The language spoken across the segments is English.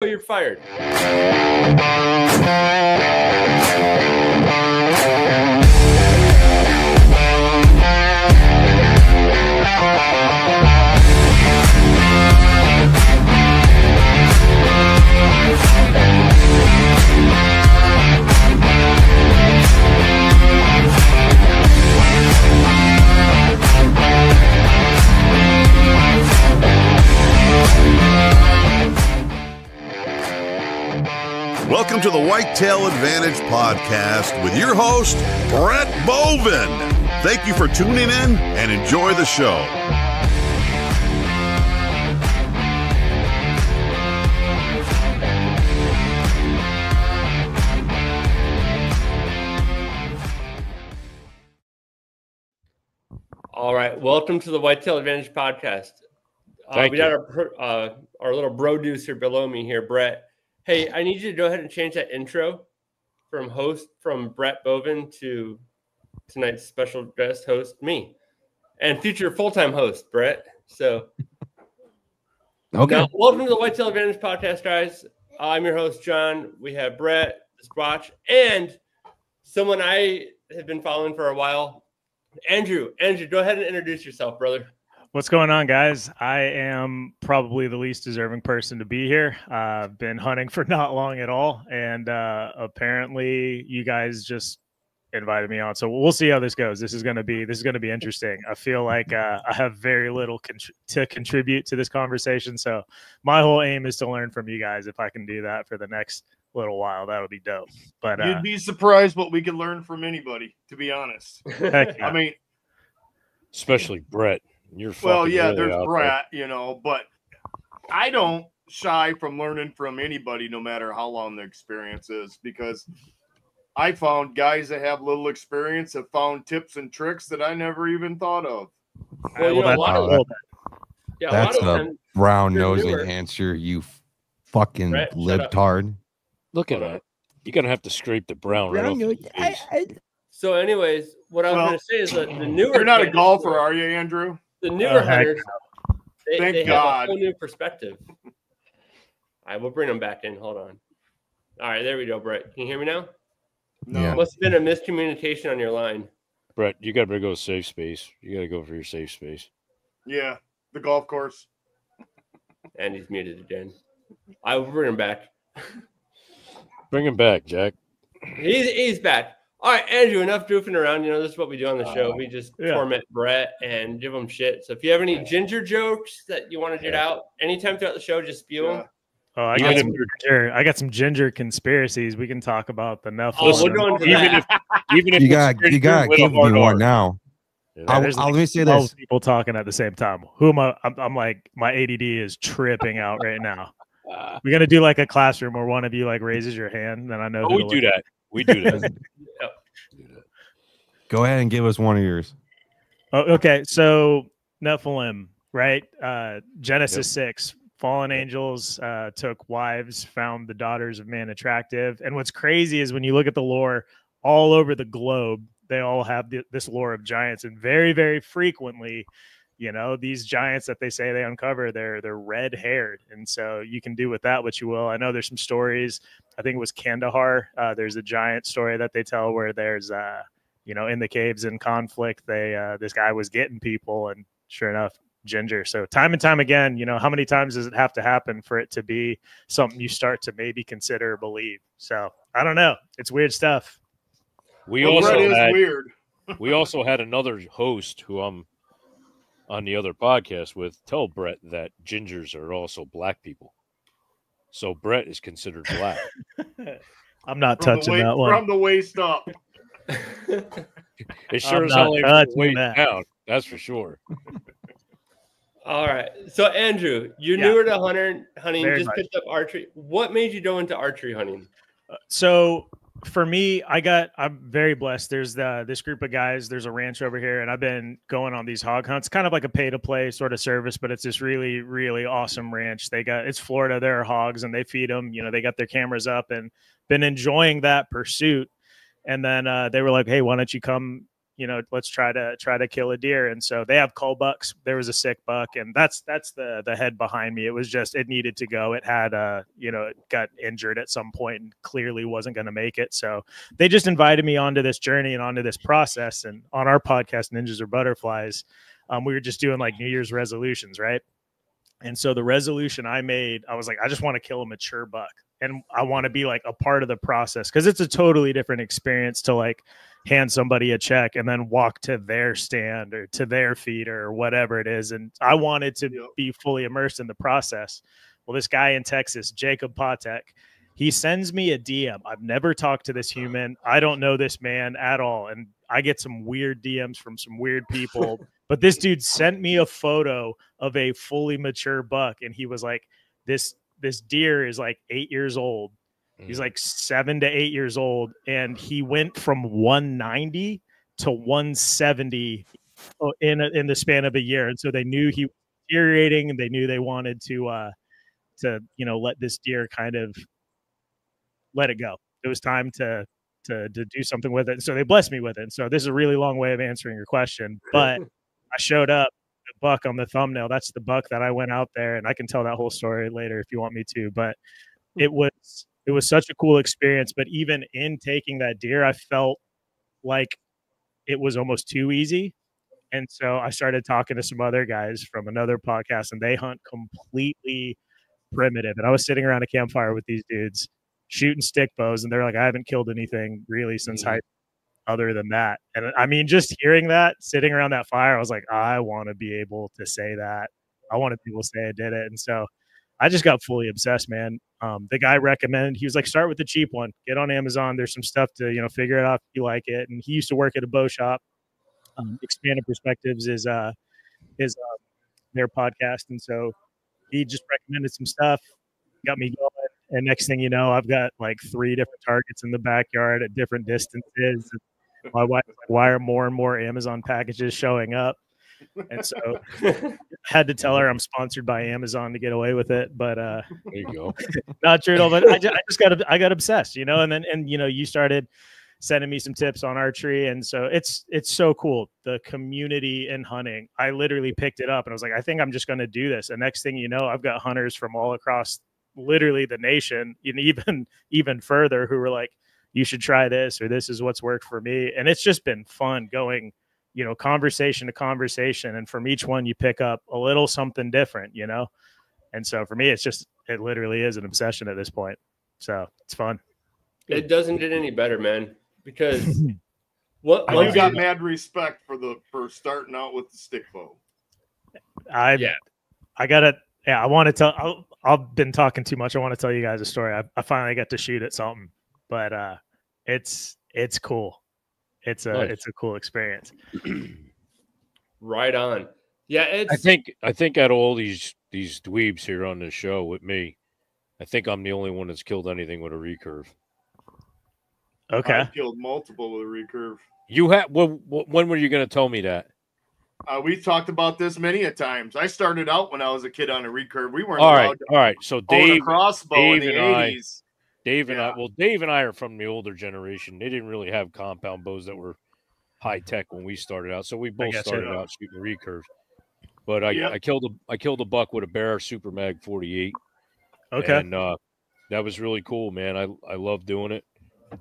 You're fired. Welcome to the Whitetail Advantage Podcast with your host, Brett Bovin. Thank you for tuning in and enjoy the show. All right. Welcome to the Whitetail Advantage Podcast. We got our little bro deuce here below me here, Brett. Hey, I need you to go ahead and change that intro from Brett Bovin to tonight's special guest host, me, and future full-time host, Brett. So, okay. Now, welcome to the Whitetail Advantage Podcast, guys. I'm your host, John. We have Brett, the Squatch, and someone I have been following for a while, Andrew. Andrew, go ahead and introduce yourself, brother. What's going on, guys? I am probably the least deserving person to be here. I've been hunting for not long at all, and apparently you guys just invited me on. So we'll see how this goes. This is going to be interesting. I feel like I have very little to contribute to this conversation. So my whole aim is to learn from you guys. If I can do that for the next little while, that would be dope. But you'd be surprised what we can learn from anybody, to be honest. Heck yeah. I mean, especially Brett. Well, yeah, there's Brett, you know, but I don't shy from learning from anybody, no matter how long the experience is, because I found guys that have little experience have found tips and tricks that I never even thought of. Well, that's a brown nose enhancer, you fucking libtard. Look at that. You're going to have to scrape the brown right off your face. So anyways, what I was going to say is that the newer... You're not a golfer, are you, Andrew? The newer hunters, they God. have a whole new perspective. All right, we'll bring them back in. Hold on. All right, there we go, Brett. Can you hear me now? No. Yeah. Must have been a miscommunication on your line. Brett, you got to go safe space. You got to go for your safe space. Yeah, the golf course. And he's muted again. I will bring him back. Bring him back, Jack. He's back. All right, Andrew, enough goofing around. You know, this is what we do on the show. We just torment Brett and give him shit. So if you have any ginger jokes that you want to get out anytime throughout the show, just spew them. Oh, I got some ginger conspiracies. We can talk about the Nephilim. Oh, we're going to even if you got give me one now. Let me say this: people talking at the same time. Who am I? I'm like, my ADD is tripping out right now. We're gonna do like a classroom where one of you like raises your hand, then I know. We do that. We do that. Go ahead and give us one of yours. Oh, okay. So Nephilim, right? Genesis 6, fallen angels took wives, found the daughters of man attractive. And what's crazy is when you look at the lore all over the globe, they all have this lore of giants. And very, very frequently, you know, these giants that they say they uncover, they're red haired. And so you can do with that what you will. I know there's some stories. I think it was Kandahar. There's a giant story that they tell where there's you know, in the caves in conflict, this guy was getting people, and sure enough, ginger. So time and time again, you know, how many times does it have to happen for it to be something you start to maybe consider or believe? So I don't know. It's weird stuff. We also had another host who I'm on the other podcast with tell Brett that gingers are also black people. So Brett is considered black. I'm not touching that one. From the waist up. It sure is only way down. That's for sure. All right. So Andrew, you're newer to hunting. Very just picked up archery. What made you go into archery hunting? So for me, I'm very blessed. There's this group of guys. There's a ranch over here, and I've been going on these hog hunts, kind of like a pay-to-play sort of service, but it's this really, really awesome ranch. It's Florida. There are hogs, and they feed them. You know, they got their cameras up, and been enjoying that pursuit. And then they were like, "Hey, why don't you come let's try to kill a deer. And so they have cull bucks. There was a sick buck, and that's the head behind me. It was just, it needed to go. It had it got injured at some point and clearly wasn't going to make it. So they just invited me onto this journey and onto this process. And on our podcast, Ninjas or Butterflies, we were just doing like New Year's resolutions, right? And so the resolution I made, I was like, I just want to kill a mature buck. And I want to be like a part of the process, because it's a totally different experience to like hand somebody a check and then walk to their stand or to their feeder or whatever it is. And I wanted to be fully immersed in the process. Well, this guy in Texas, Jacob Patek, he sends me a DM. I've never talked to this human. I don't know this man at all. And I get some weird DMs from some weird people. But this dude sent me a photo of a fully mature buck. And he was like, this deer is like 8 years old. He's like 7 to 8 years old. And he went from 190 to 170 in the span of a year. And so they knew he was deteriorating, and they knew they wanted to let this deer kind of let it go. It was time to do something with it. And so they blessed me with it. And so this is a really long way of answering your question, but I showed up. The buck on the thumbnail, that's the buck that I went out there, and I can tell that whole story later if you want me to. But it was such a cool experience. But even in taking that deer, I felt like it was almost too easy. And so I started talking to some other guys from another podcast, and they hunt completely primitive. And I was sitting around a campfire with these dudes shooting stick bows, and they're like, I haven't killed anything really since high other than that. And I mean, just hearing that, sitting around that fire, I was like, I want to be able to say that. I want to be able to say I did it. And so I just got fully obsessed, man. The guy recommended, he was like, start with the cheap one, get on Amazon. There's some stuff to, figure it out if you like it. And he used to work at a bow shop. Expanded Perspectives is their podcast. And so he just recommended some stuff, got me going. And next thing you know, I've got like 3 different targets in the backyard at different distances. My wife's like, why are more and more Amazon packages showing up? And so I had to tell her I'm sponsored by Amazon to get away with it. But there you go. Not true at all. But I got obsessed, and you started sending me some tips on archery. And so it's so cool. The community in hunting, I literally picked it up and I was like, I think I'm just going to do this. And next thing you know, I've got hunters from all across literally the nation, and even further, who were like, you should try this, or this is what's worked for me. And it's just been fun going, conversation to conversation. And from each one, you pick up a little something different, And so for me, it literally is an obsession at this point. So it's fun. It doesn't get any better, man, because you got mad respect for starting out with the stick bow. I want to tell, I've been talking too much. I want to tell you guys a story. I finally got to shoot at something, but it's cool. It's a cool experience. Right on. Yeah. I think out of all these dweebs here on this show with me, I think I'm the only one that's killed anything with a recurve. Okay. I've killed multiple with a recurve. You have, when were you going to tell me that? We've talked about this many a times. I started out when I was a kid on a recurve. We weren't all allowed right. So Dave, a crossbow in the 80s. Dave and I are from the older generation. They didn't really have compound bows that were high tech when we started out. So we both started out shooting recurves. But I killed a buck with a Bear Super Mag 48. Okay. And that was really cool, man. I love doing it.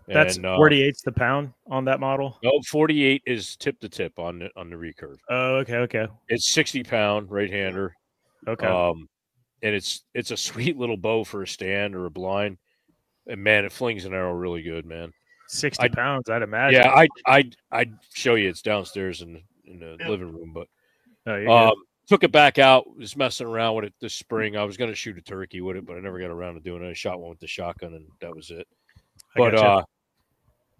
That's 48's the pound on that model? No, 48 is tip to tip on the recurve. Oh, okay. It's 60-pound right-hander. Okay. And it's a sweet little bow for a stand or a blind. And man, it flings an arrow really good, man. 60 pounds, I'd imagine. Yeah, I'd show you. It's downstairs in the living room, but took it back out. Was messing around with it this spring. I was going to shoot a turkey with it, but I never got around to doing it. I shot one with the shotgun, and that was it. But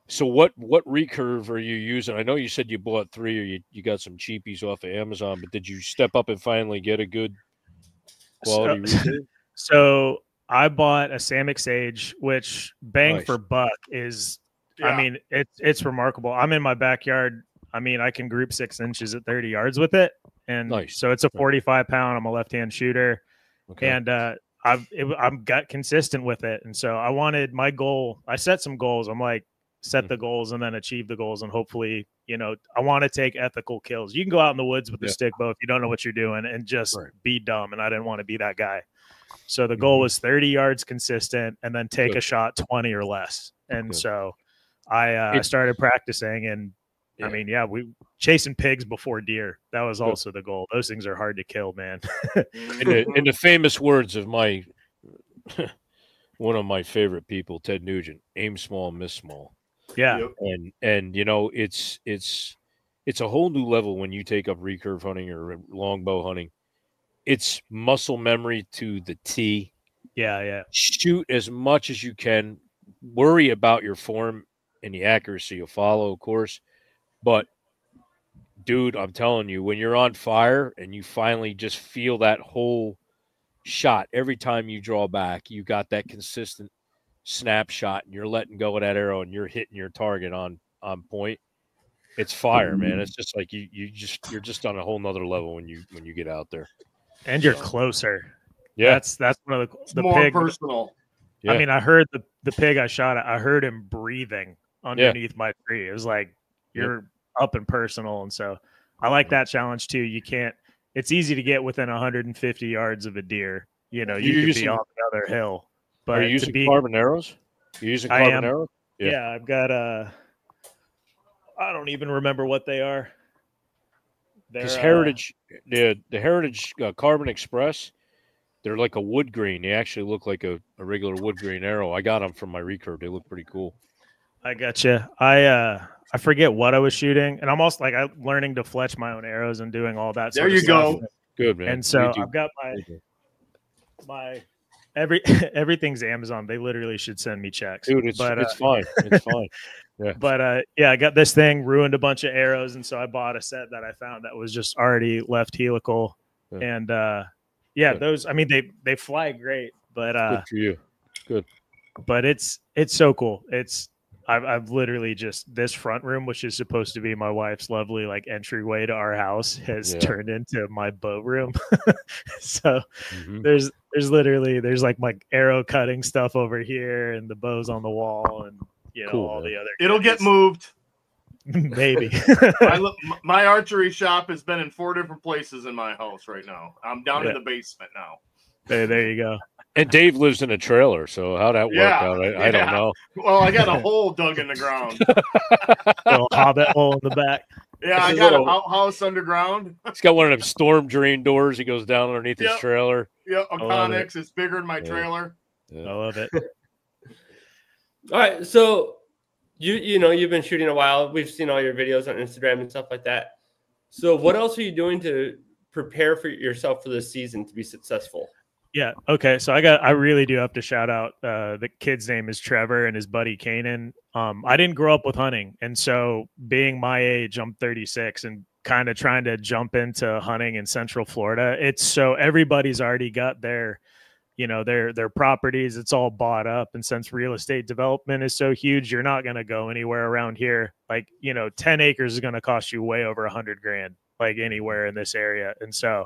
so what recurve are you using? I know you said you bought 3, or you got some cheapies off of Amazon, but did you step up and finally get a good quality recurve? So I bought a Samick Sage, which bang for buck is, I mean, it's remarkable. I'm in my backyard. I mean, I can group 6 inches at 30 yards with it. And so it's a 45 pound. I'm a left-hand shooter. Okay. And I'm got consistent with it. And so I wanted my goal. I set some goals. I'm like, set the goals, and then achieve the goals. And hopefully, I want to take ethical kills. You can go out in the woods with the stick bow if you don't know what you're doing and just be dumb. And I didn't want to be that guy. So the goal was 30 yards consistent and then take a shot 20 or less. And so I started practicing, and I mean, we chasing pigs before deer. That was also the goal. Those things are hard to kill, man. in the famous words of my one of my favorite people, Ted Nugent, aim small, miss small. Yeah. And it's a whole new level when you take up recurve hunting or longbow hunting. It's muscle memory to the T. Yeah. Shoot as much as you can. Worry about your form and the accuracy you'll follow, of course. But, dude, I'm telling you, when you're on fire and you finally just feel that whole shot, every time you draw back, you got that consistent snapshot, and you're letting go of that arrow, and you're hitting your target on point. It's fire, man. It's just like you're just on a whole nother level when you get out there. And you're closer. Yeah, that's one of the more pig, personal. Yeah. I mean, I heard the pig I shot at. I heard him breathing underneath my tree. It was like you're up and personal, and so I like that challenge too. You can't. It's easy to get within 150 yards of a deer. You could be on the other hill. But are you using carbon arrows? You're using carbon arrows? Yeah, I've got I don't even remember what they are. Because Heritage, the Heritage Carbon Express, they're like a wood green. They actually look like a regular wood green arrow. I got them from my recurve. They look pretty cool. I gotcha. I forget what I was shooting, and I'm also I'm learning to fletch my own arrows and doing all that. There you go. Good, man. And so I've got my everything's Amazon. They literally should send me checks. Dude, it's fine. It's fine. Yeah. But I got this thing, ruined a bunch of arrows, and so I bought a set that I found that was just already left helical. Yeah. And those, I mean, they fly great, but good for you. Good. But it's so cool. I've literally just, this front room, which is supposed to be my wife's lovely entryway to our house, has turned into my bow room. So there's my arrow cutting stuff over here, and the bows on the wall, and all the other. It'll get moved. Maybe. My archery shop has been in 4 different places in my house right now. I'm down in the basement now. There you go. And Dave lives in a trailer, so how that worked out, I don't know. Well, I got a hole dug in the ground. Little hobbit hole in the back. Yeah, I got an outhouse underground. He's got one of them storm drain doors. He goes down underneath his trailer. Yeah, a Connex is bigger than my trailer. I love it. All right, so you've been shooting a while. We've seen all your videos on Instagram and stuff like that. So what else are you doing to prepare for yourself for this season to be successful? Yeah. Okay. So I really do have to shout out the kid's name is Trevor and his buddy Kanan. I didn't grow up with hunting, and so being my age, I'm 36, and kind of trying to jump into hunting in Central Florida. It's so everybody's already got their properties. It's all bought up, and since real estate development is so huge, you're not going to go anywhere around here. 10 acres is going to cost you way over $100,000, anywhere in this area, and so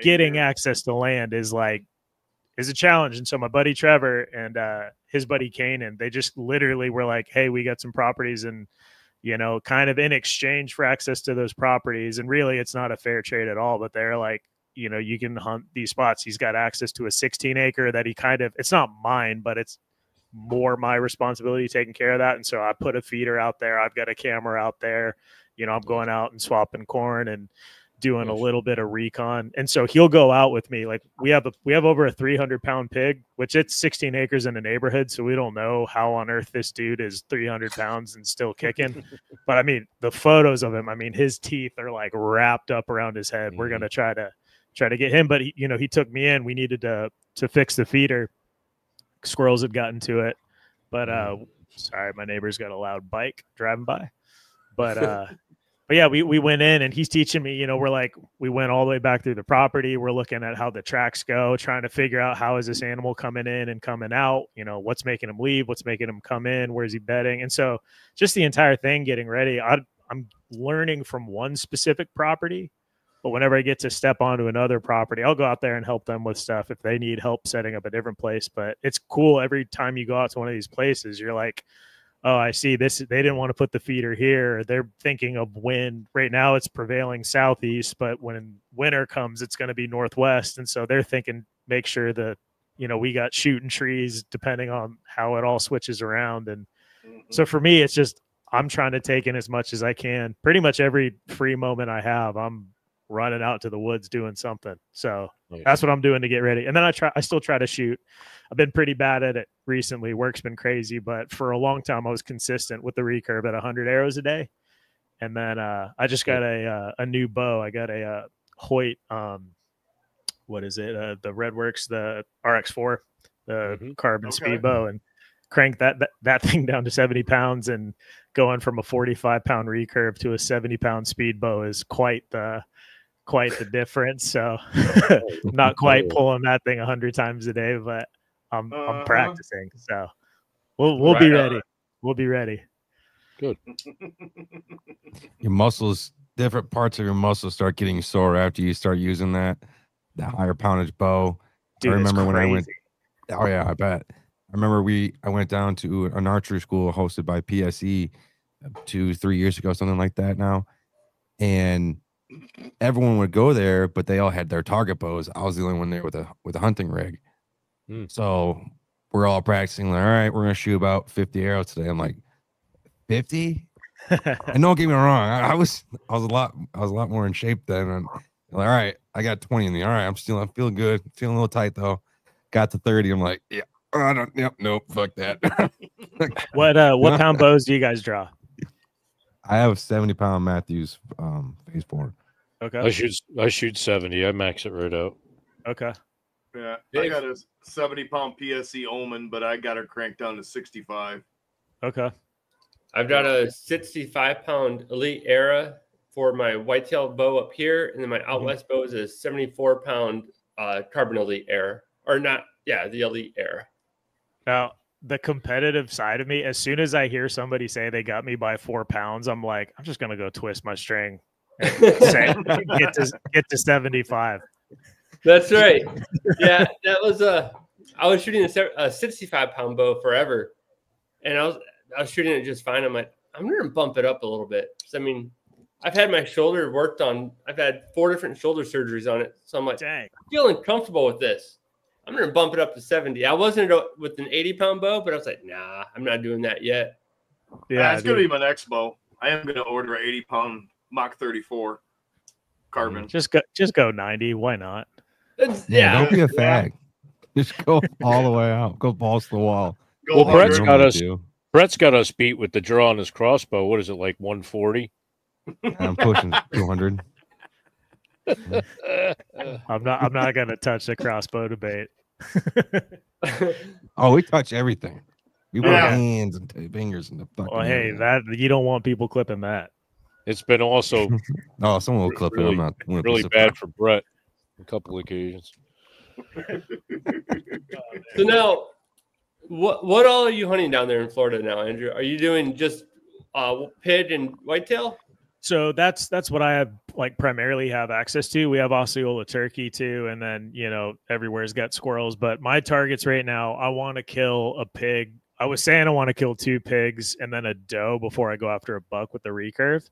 getting access to land is a challenge. And so my buddy Trevor and his buddy Kanan, they just literally were like, hey, we got some properties, and kind of in exchange for access to those properties, and really it's not a fair trade at all, but they're like, you can hunt these spots. He's got access to a 16 acre that it's not mine, but it's more my responsibility taking care of that. And so I put a feeder out there. I've got a camera out there, I'm going out and swapping corn and doing a little bit of recon. And so he'll go out with me. We have over a 300-pound pig, which it's 16 acres in a neighborhood. So we don't know how on earth this dude is 300 pounds and still kicking. But I mean, the photos of him, his teeth are wrapped up around his head. We're going to try to get him. But he took me in. We needed to fix the feeder. Squirrels had gotten to it. But sorry, my neighbor's got a loud bike driving by. But yeah, we went in, and he's teaching me, we went all the way back through the property. We're looking at how the tracks go, trying to figure out how is this animal coming in and coming out, what's making him leave, what's making him come in, where's he bedding. And so just the entire thing, getting ready. I'm learning from one specific property, but whenever I get to step onto another property, I'll go out there and help them with stuff if they need help setting up a different place. But it's cool every time you go out to one of these places, you're like, oh, I see this. They didn't want to put the feeder here. They're thinking of wind. Right now it's prevailing southeast, but when winter comes, it's going to be northwest. And so they're thinking, make sure that, you know, we got shooting trees depending on how it all switches around. And so for me, it's just, I'm trying to take in as much as I can. Pretty much every free moment I have, I'm running out to the woods doing something. So that's what I'm doing to get ready. And then I still try to shoot. I've been pretty bad at it recently. Work's been crazy, but for a long time I was consistent with the recurve at 100 arrows a day. And then I just got a new bow. I got a Hoyt, what is it? The Redworks, the RX4, the carbon speed bow, and crank that thing down to 70 pounds, and going from a 45-pound recurve to a 70-pound speed bow is quite the difference. So not quite pulling that thing 100 times a day, but I'm practicing. So we'll be ready. We'll be ready. Good. Your muscles, different parts of your muscles start getting sore after you start using that higher poundage bow. Dude, I remember when I went. Oh yeah, I bet. I remember I went down to an archery school hosted by PSE 2-3 years ago, something like that now, and everyone would go there, but they all had their target bows. I was the only one there with a hunting rig. So we're all practicing. Like, all right, we're gonna shoot about 50 arrows today. I'm like, 50? And don't get me wrong, I was a lot more in shape then. And like, all right, I got 20 in the. All right, I'm feeling good, feeling a little tight though. Got to 30. I'm like, yeah. Nope, fuck that. What pound bows do you guys draw? I have a 70-pound Matthews phase 4. Okay. I shoot 70. I max it right out. Okay. Yeah, I got a 70-pound PSE Omen, but I got her cranked down to 65. Okay. I've got a 65-pound Elite Era for my whitetail bow up here, and then my out west bow is a 74-pound Carbon Elite Era, or not? Yeah, the Elite Era. Now, the competitive side of me, as soon as I hear somebody say they got me by 4 pounds, I'm like, I'm just going to go twist my string and get to 75. That's right. Yeah, that was I was shooting a 65-pound bow forever, and I was shooting it just fine. I'm like, I'm going to bump it up a little bit. I mean, I've had my shoulder worked on. I've had 4 different shoulder surgeries on it. So I'm like, dang, I'm feeling comfortable with this. I'm going to bump it up to 70. I wasn't with an 80-pound bow, but I was like, nah, I'm not doing that yet. Yeah, it's going to be my next bow. I am going to order an 80-pound Mach 34 carbon. Just go 90. Why not? Yeah, don't be a fag. Just go all the way out. Go balls to the wall. Well, Brett's got us beat with the draw on his crossbow. What is it, like 140? I'm pushing 200. I'm not gonna touch the crossbow debate. Oh, we touch everything. We put hands and fingers and the fucking. Well, hey, that you don't want people clipping that. It's been also someone will clip it. I'm not really bad for Brett a couple occasions. So now, what all are you hunting down there in Florida now, Andrew? Are you doing just pid and whitetail? So that's what I have primarily have access to. We have Osceola turkey too, and then everywhere's got squirrels. But my targets right now, I want to kill a pig. I was saying I want to kill 2 pigs and then a doe before I go after a buck with the recurve.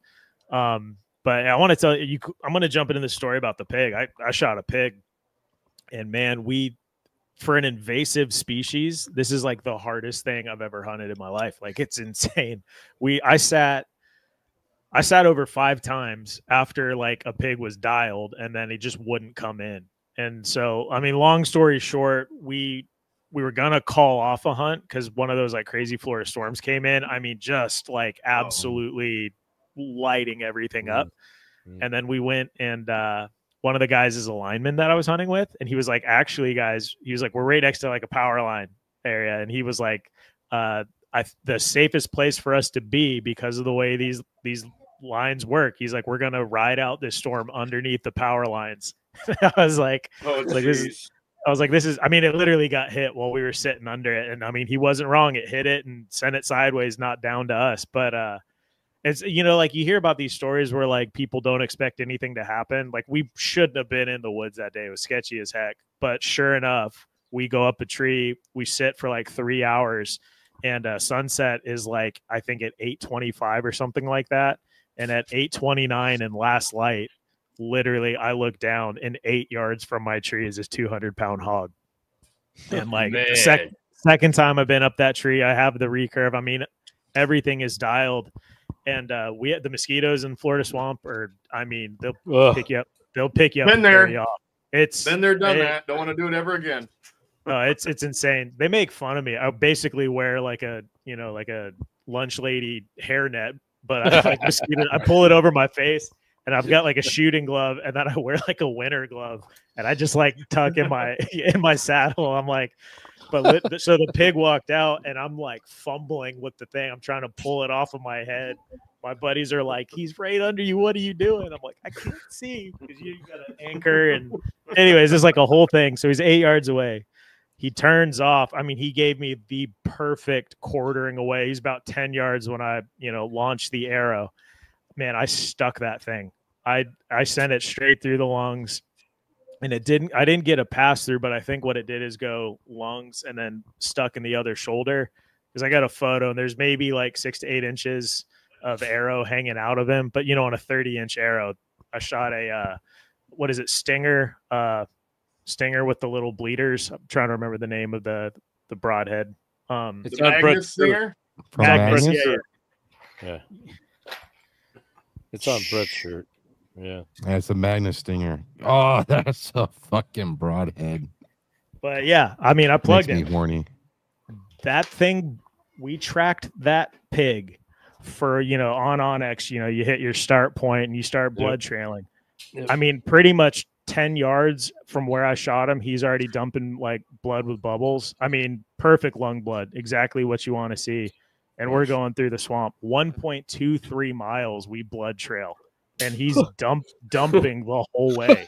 But I want to tell you, I'm going to jump into the story about the pig. I shot a pig, and man, for an invasive species, this is like the hardest thing I've ever hunted in my life. Like, it's insane. I sat over 5 times after like a pig was dialed, and then he just wouldn't come in. And so, I mean, long story short, we were going to call off a hunt because one of those like crazy Florida storms came in. I mean, just like absolutely lighting everything up. And then we went, and one of the guys is a lineman that I was hunting with. And he was like, actually guys, he was like, we're right next to like a power line area. And he was like, the safest place for us to be, because of the way these lines work, he's like, we're gonna ride out this storm underneath the power lines. I was like, this is I mean, it literally got hit while we were sitting under it, and I mean, he wasn't wrong. It hit it and sent it sideways, not down to us. But it's like you hear about these stories where like people don't expect anything to happen. Like, we shouldn't have been in the woods that day. It was sketchy as heck, but sure enough, we go up a tree, we sit for like 3 hours, and sunset is like, I think at 8:25 or something like that. And at 8:29 in last light, literally I look down and 8 yards from my tree is this 200-pound hog. And like second time I've been up that tree, I have the recurve. I mean, everything is dialed. And we had the mosquitoes in Florida swamp, or I mean, they'll pick you up. They'll pick you up. Been there. It's been there, done that. Don't want to do it ever again. It's insane. They make fun of me. I basically wear like a lunch lady hairnet, but I like mosquito. I pull it over my face, and I've got like a shooting glove, and then I wear like a winter glove, and I just like tuck in my saddle. I'm like, so the pig walked out, and I'm like fumbling with the thing. I'm trying to pull it off of my head. My buddies are like, he's right under you. What are you doing? I'm like, I can't see because you got an anchor. And anyways, it's like a whole thing. So he's 8 yards away. He turns off. I mean, he gave me the perfect quartering away. He's about 10 yards when I, launched the arrow. Man, I stuck that thing. I sent it straight through the lungs, and I didn't get a pass through, but I think what it did is go lungs and then stuck in the other shoulder, because I got a photo and there's maybe like 6 to 8 inches of arrow hanging out of him. But on a 30-inch arrow, I shot a stinger with the little bleeders. I'm trying to remember the name of the broadhead. It's the Magnus stinger. Magnus, yeah. It's on Brett's shirt. Yeah, it's a Magnus stinger. Oh, that's a fucking broadhead. But yeah, I mean, I plugged it. Horny. That thing, we tracked that pig for on Onyx. You hit your start point and you start blood trailing. Yep. I mean, pretty much 10 yards from where I shot him, he's already dumping like blood with bubbles. I mean, perfect lung blood, exactly what you want to see. And we're going through the swamp, 1.23 miles. We blood trail, and he's dumping the whole way.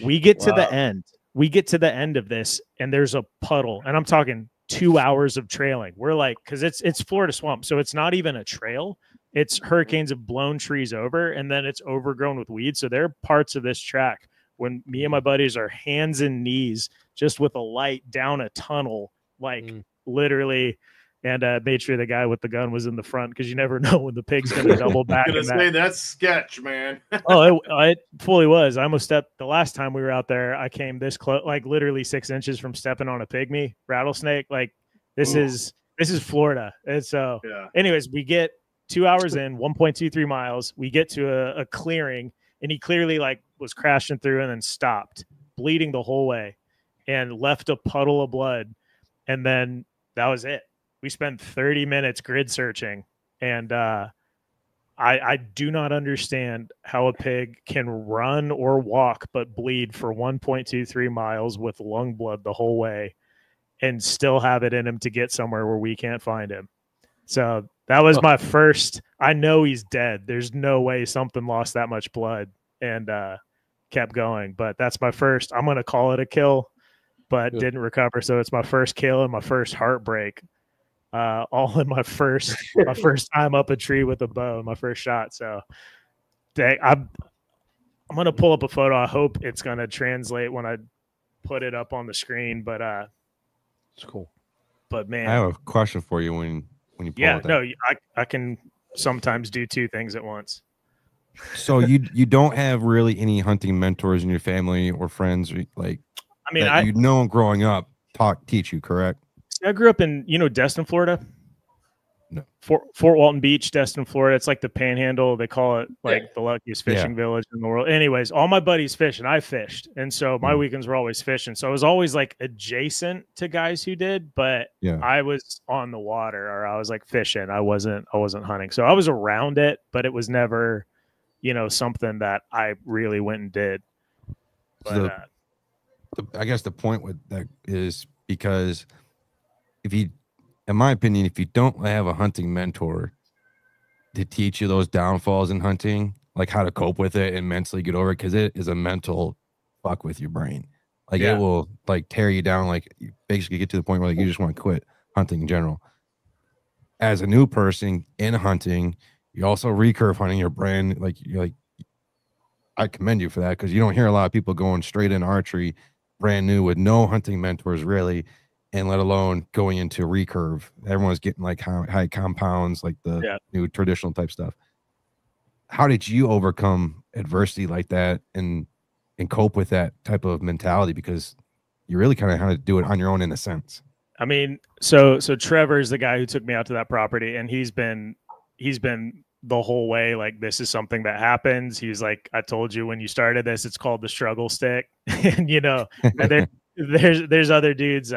We get to the end. We get to the end of this, and there's a puddle, and I'm talking 2 hours of trailing. We're like, because it's Florida swamp, so it's not even a trail. It's hurricanes have blown trees over, and then it's overgrown with weeds. So there are parts of this track when me and my buddies are hands and knees just with a light down a tunnel, like literally. And made sure the guy with the gun was in the front, because you never know when the pig's going to double back. That's sketch, man. It fully was. I almost stepped the last time we were out there. I came this close, like literally 6 inches from stepping on a pygmy rattlesnake. Like this is Florida. And so, anyways, we get 2 hours in, 1.23 miles. We get to a clearing, and he clearly like was crashing through and then stopped, bleeding the whole way, and left a puddle of blood. And then that was it. We spent 30 minutes grid searching, and I do not understand how a pig can run or walk but bleed for 1.23 miles with lung blood the whole way and still have it in him to get somewhere where we can't find him. So that was my first. I know he's dead. There's no way something lost that much blood and kept going. But that's my first. I'm going to call it a kill, but didn't recover. So it's my first kill and my first heartbreak. All in my first time up a tree with a bow, my first shot. So I'm going to pull up a photo. I hope it's going to translate when I put it up on the screen, but it's cool. But man, I have a question for you when you pull it no, I can sometimes do two things at once. So you don't have really any hunting mentors in your family or friends, like, I mean, growing up teach you, correct? I grew up in, Destin, Florida. No. Fort Walton Beach, Destin, Florida. It's like the Panhandle. They call it like the luckiest fishing village in the world. Anyways, all my buddies fish, and I fished, and so my weekends were always fishing. So I was always like adjacent to guys who did, but I was on the water, or I was like fishing. I wasn't hunting. So I was around it, but it was never, something that I really went and did. But I guess the point with that is because in my opinion, if you don't have a hunting mentor to teach you those downfalls in hunting, like how to cope with it and mentally get over it, because it is a mental fuck with your brain. Like it will like tear you down. Like you basically get to the point where like you just want to quit hunting in general. As a new person in hunting, you also recurve hunting your brain. I commend you for that, because you don't hear a lot of people going straight in archery brand new with no hunting mentors really. and let alone going into recurve. Everyone's getting like high compounds, like the new traditional type stuff. How did you overcome adversity like that and cope with that type of mentality? Because you really kind of had to do it on your own in a sense. I mean, so Trevor is the guy who took me out to that property, and he's been the whole way like, this is something that happens. He's like, I told you when you started this, it's called the struggle stick. And and there's other dudes,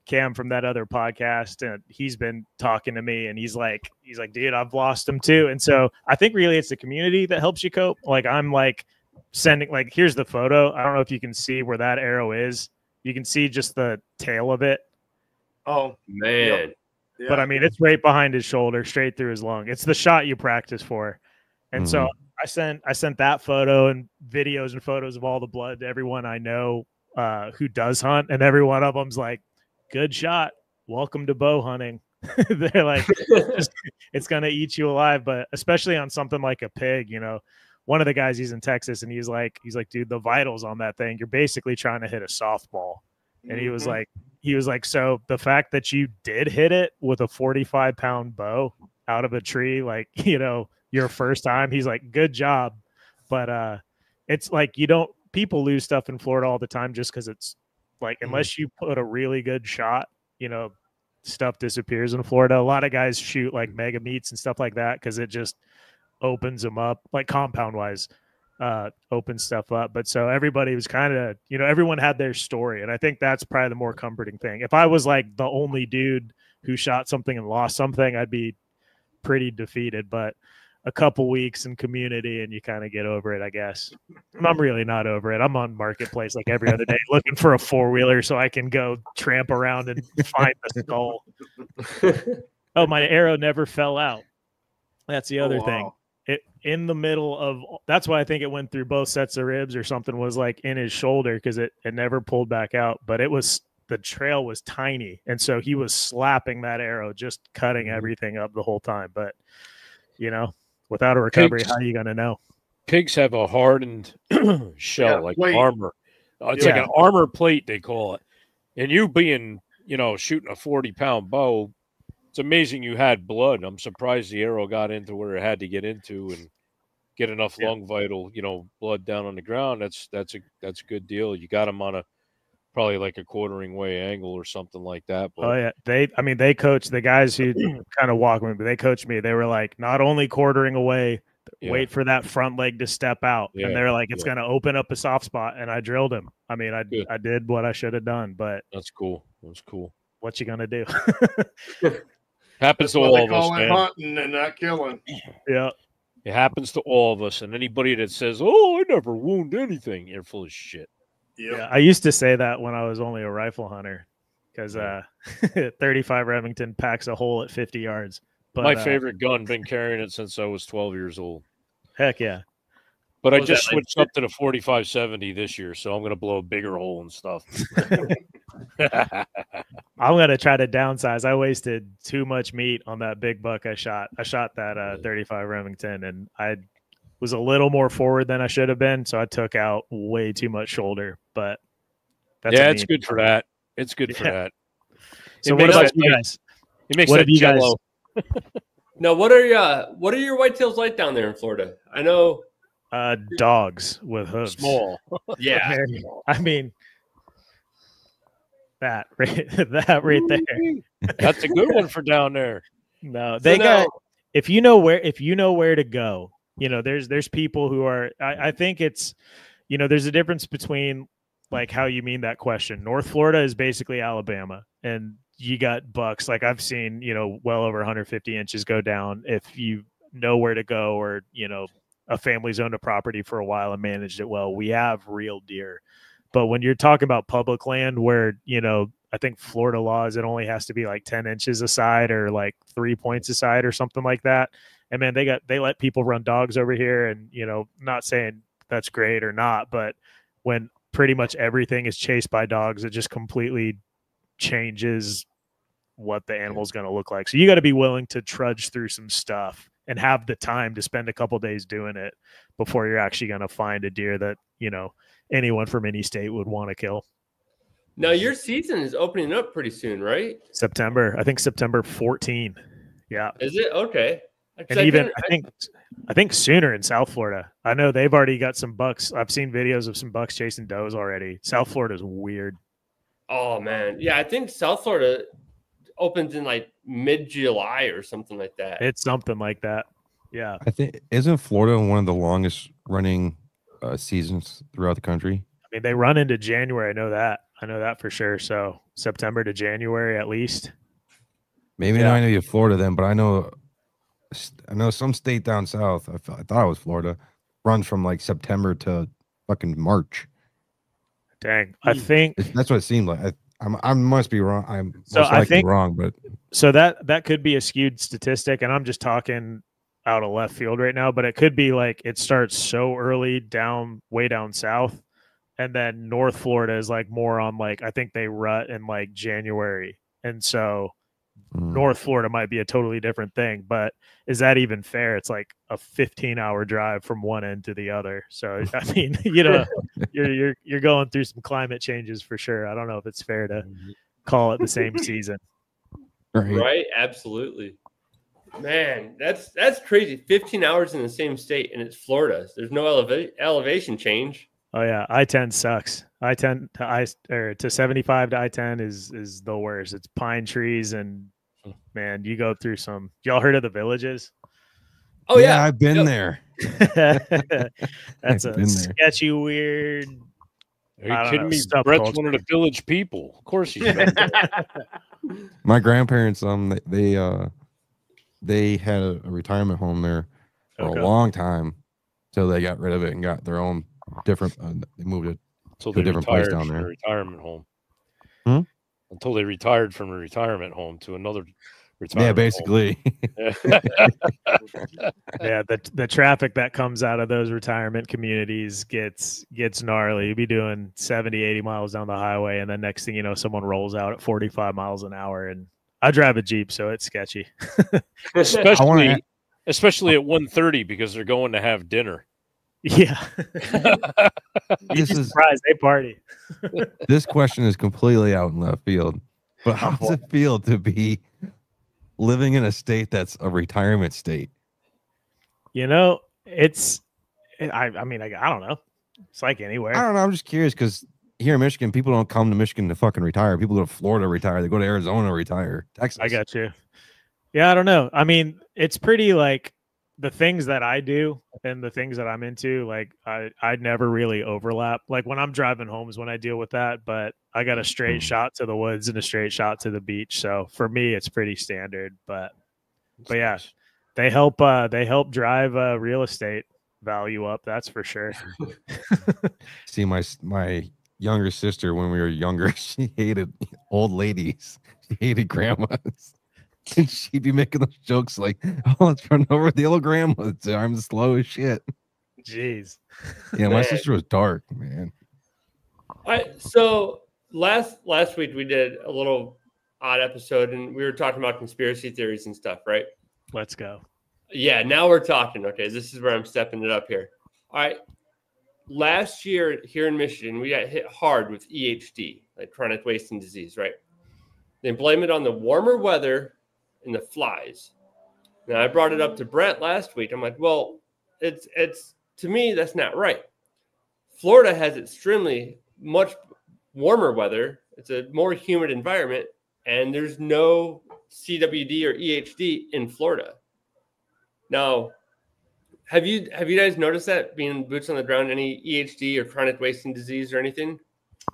Cam from that other podcast, and he's been talking to me, and he's like, dude, I've lost them too. And so I think really it's the community that helps you cope. Like, I'm like sending, like, here's the photo. I don't know if you can see where that arrow is. You can see just the tail of it. Oh man. Yep. Yeah. But I mean, it's right behind his shoulder, straight through his lung. It's the shot you practice for. And so I sent that photo and videos and photos of all the blood to everyone I know who does hunt. And every one of them's like, good shot. Welcome to bow hunting. They're like, it's going to eat you alive. But especially on something like a pig, one of the guys, he's in Texas, and he's like, dude, the vitals on that thing, you're basically trying to hit a softball. And he was like, so the fact that you did hit it with a 45-pound bow out of a tree, like, your first time, he's like, good job. But it's like, people lose stuff in Florida all the time just because it's like, unless you put a really good shot, stuff disappears in Florida. A lot of guys shoot like mega meats and stuff like that because it just opens them up, like compound wise. Open stuff up. But so everybody was kind of, everyone had their story. And I think that's probably the more comforting thing. If I was like the only dude who shot something and lost something, I'd be pretty defeated. But a couple weeks in community and you kind of get over it, I guess. I'm really not over it. I'm on Marketplace like every other day looking for a 4-wheeler so I can go tramp around and find the skull. Oh, my arrow never fell out. That's the other thing. In the middle of, that's why I think it went through both sets of ribs or something, was like in his shoulder, because it never pulled back out. But the trail was tiny, and so he was slapping that arrow, just cutting everything up the whole time. But without a recovery, how are you gonna know? Pigs have a hardened shell, like armor. It's like an armor plate, they call it. And you being shooting a 40-pound bow, it's amazing you had blood. I'm surprised the arrow got into where it had to get into and get enough lung vital, blood down on the ground. That's a good deal. You got him on probably like a quartering way angle or something like that. But they coach the guys who kind of walk me, but they coached me. They were like, not only quartering away, wait for that front leg to step out. And they're like, it's going to open up a soft spot. And I drilled him. I mean, I did what I should have done, but that's cool. That's cool. What you going to do? Happens to all of us, man. Hunting and not killing. Yeah. It happens to all of us. And anybody that says, oh, I never wound anything, you're full of shit. Yep. Yeah. I used to say that when I was only a rifle hunter, because 35 Remington packs a hole at 50 yards. But, my favorite gun, been carrying it since I was 12 years old. Heck yeah. But I just switched up to the 45-70 this year, so I'm going to blow a bigger hole and stuff. I'm going to try to downsize. I wasted too much meat on that big buck I shot. I shot that 35 Remington, and I was a little more forward than I should have been, so I took out way too much shoulder. But it's good for that. It's good for that. So what about you guys? It makes that jello. Now, what are your whitetails like down there in Florida? I know dogs with hooves. Small. Yeah. I mean, that right there. That's a good one for down there. No, if you know where to go, there's people who are, I think it's, there's a difference between like how you mean that question. North Florida is basically Alabama, and you got bucks. Like I've seen, well over 150 inches go down if you know where to go, or, a family's owned a property for a while and managed it well. We have real deer. But when you're talking about public land where, I think Florida law is it only has to be like 10 inches aside or like 3 points aside or something like that. And man, they let people run dogs over here, and, not saying that's great or not, but when pretty much everything is chased by dogs, it just completely changes what the animal's going to look like. So you got to be willing to trudge through some stuff and have the time to spend a couple days doing it before you're actually going to find a deer that, anyone from any state would want to kill. Now your season is opening up pretty soon, right? September. I think September 14. Yeah. Is it? Okay. And even I think sooner in South Florida. I know they've already got some bucks. I've seen videos of some bucks chasing does already. South Florida is weird. Oh man. Yeah, I think South Florida opens in like mid-July or something like that. It's something like that. Yeah. I think isn't Florida one of the longest running seasons throughout the country? I mean, they run into January. I know that for sure. So September to January at least. Maybe not any of Florida then, but I know some state down south. I thought it was Florida. Runs from like September to fucking March. Dang, I think that's what it seemed like. I must be wrong. I'm most likely wrong, but so that could be a skewed statistic, and I'm just talking out of left field right now. But it could be like it starts so early way down south, and then North Florida is like more on like I think they rut in like January, and so North Florida might be a totally different thing. But is that even fair? It's like a 15-hour drive from one end to the other. So I mean, you know, you're going through some climate changes for sure. I don't know if it's fair to call it the same season. Right? Absolutely. Man, that's crazy. 15 hours in the same state, and it's Florida. There's no elevation change. Oh yeah, I-10 sucks. I-10 to 75 to I-10 is the worst. It's pine trees, and man, you go through some. Y'all heard of the villages? Oh yeah, I've been there. That's a sketchy, weird. Are you kidding me? Brett's one of the village people. Of course he's been there. My grandparents, they had a retirement home there for a long time till they got rid of it and got their own different. They moved it to a different place down there. Retirement home. Until they retired from a retirement home to another retirement. Yeah, basically. Yeah, the traffic that comes out of those retirement communities gets gnarly. You'd be doing 70, 80 miles down the highway, and then next thing you know, someone rolls out at 45 miles an hour. And I drive a Jeep, so it's sketchy. Especially at 1:30 because they're going to have dinner. Yeah. You'd be surprised they party. This question is completely out in left field. But how does it feel to be living in a state that's a retirement state? You know, I mean, I don't know. It's like anywhere. I don't know. I'm just curious because here in Michigan, people don't come to Michigan to fucking retire. People go to Florida to retire. They go to Arizona to retire. Texas. I got you. Yeah, I don't know. I mean, it's pretty like the things that I do and the things that I'm into, like I'd never really overlap. Like when I'm driving home is when I deal with that, but I got a straight shot to the woods and a straight shot to the beach. So for me, it's pretty standard, but yeah, they help drive real estate value up. That's for sure. See, my younger sister, when we were younger, she hated old ladies. She hated grandmas. And she'd be making those jokes like, "Oh, let's run over the old grandma. I'm slow as shit." Jeez. Yeah, my sister was dark, man. So last week we did a little odd episode, and we were talking about conspiracy theories and stuff, right? Let's go. Yeah, now we're talking. Okay, this is where I'm stepping it up here. All right. Last year here in Michigan, we got hit hard with EHD, like chronic wasting disease, right? They blame it on the warmer weather and the flies. Now I brought it up to Brett last week. I'm like, well, it's to me, that's not right. Florida has extremely much warmer weather. It's a more humid environment, and there's no CWD or EHD in Florida. Now, have you guys noticed that, being boots on the ground, any EHD or chronic wasting disease or anything?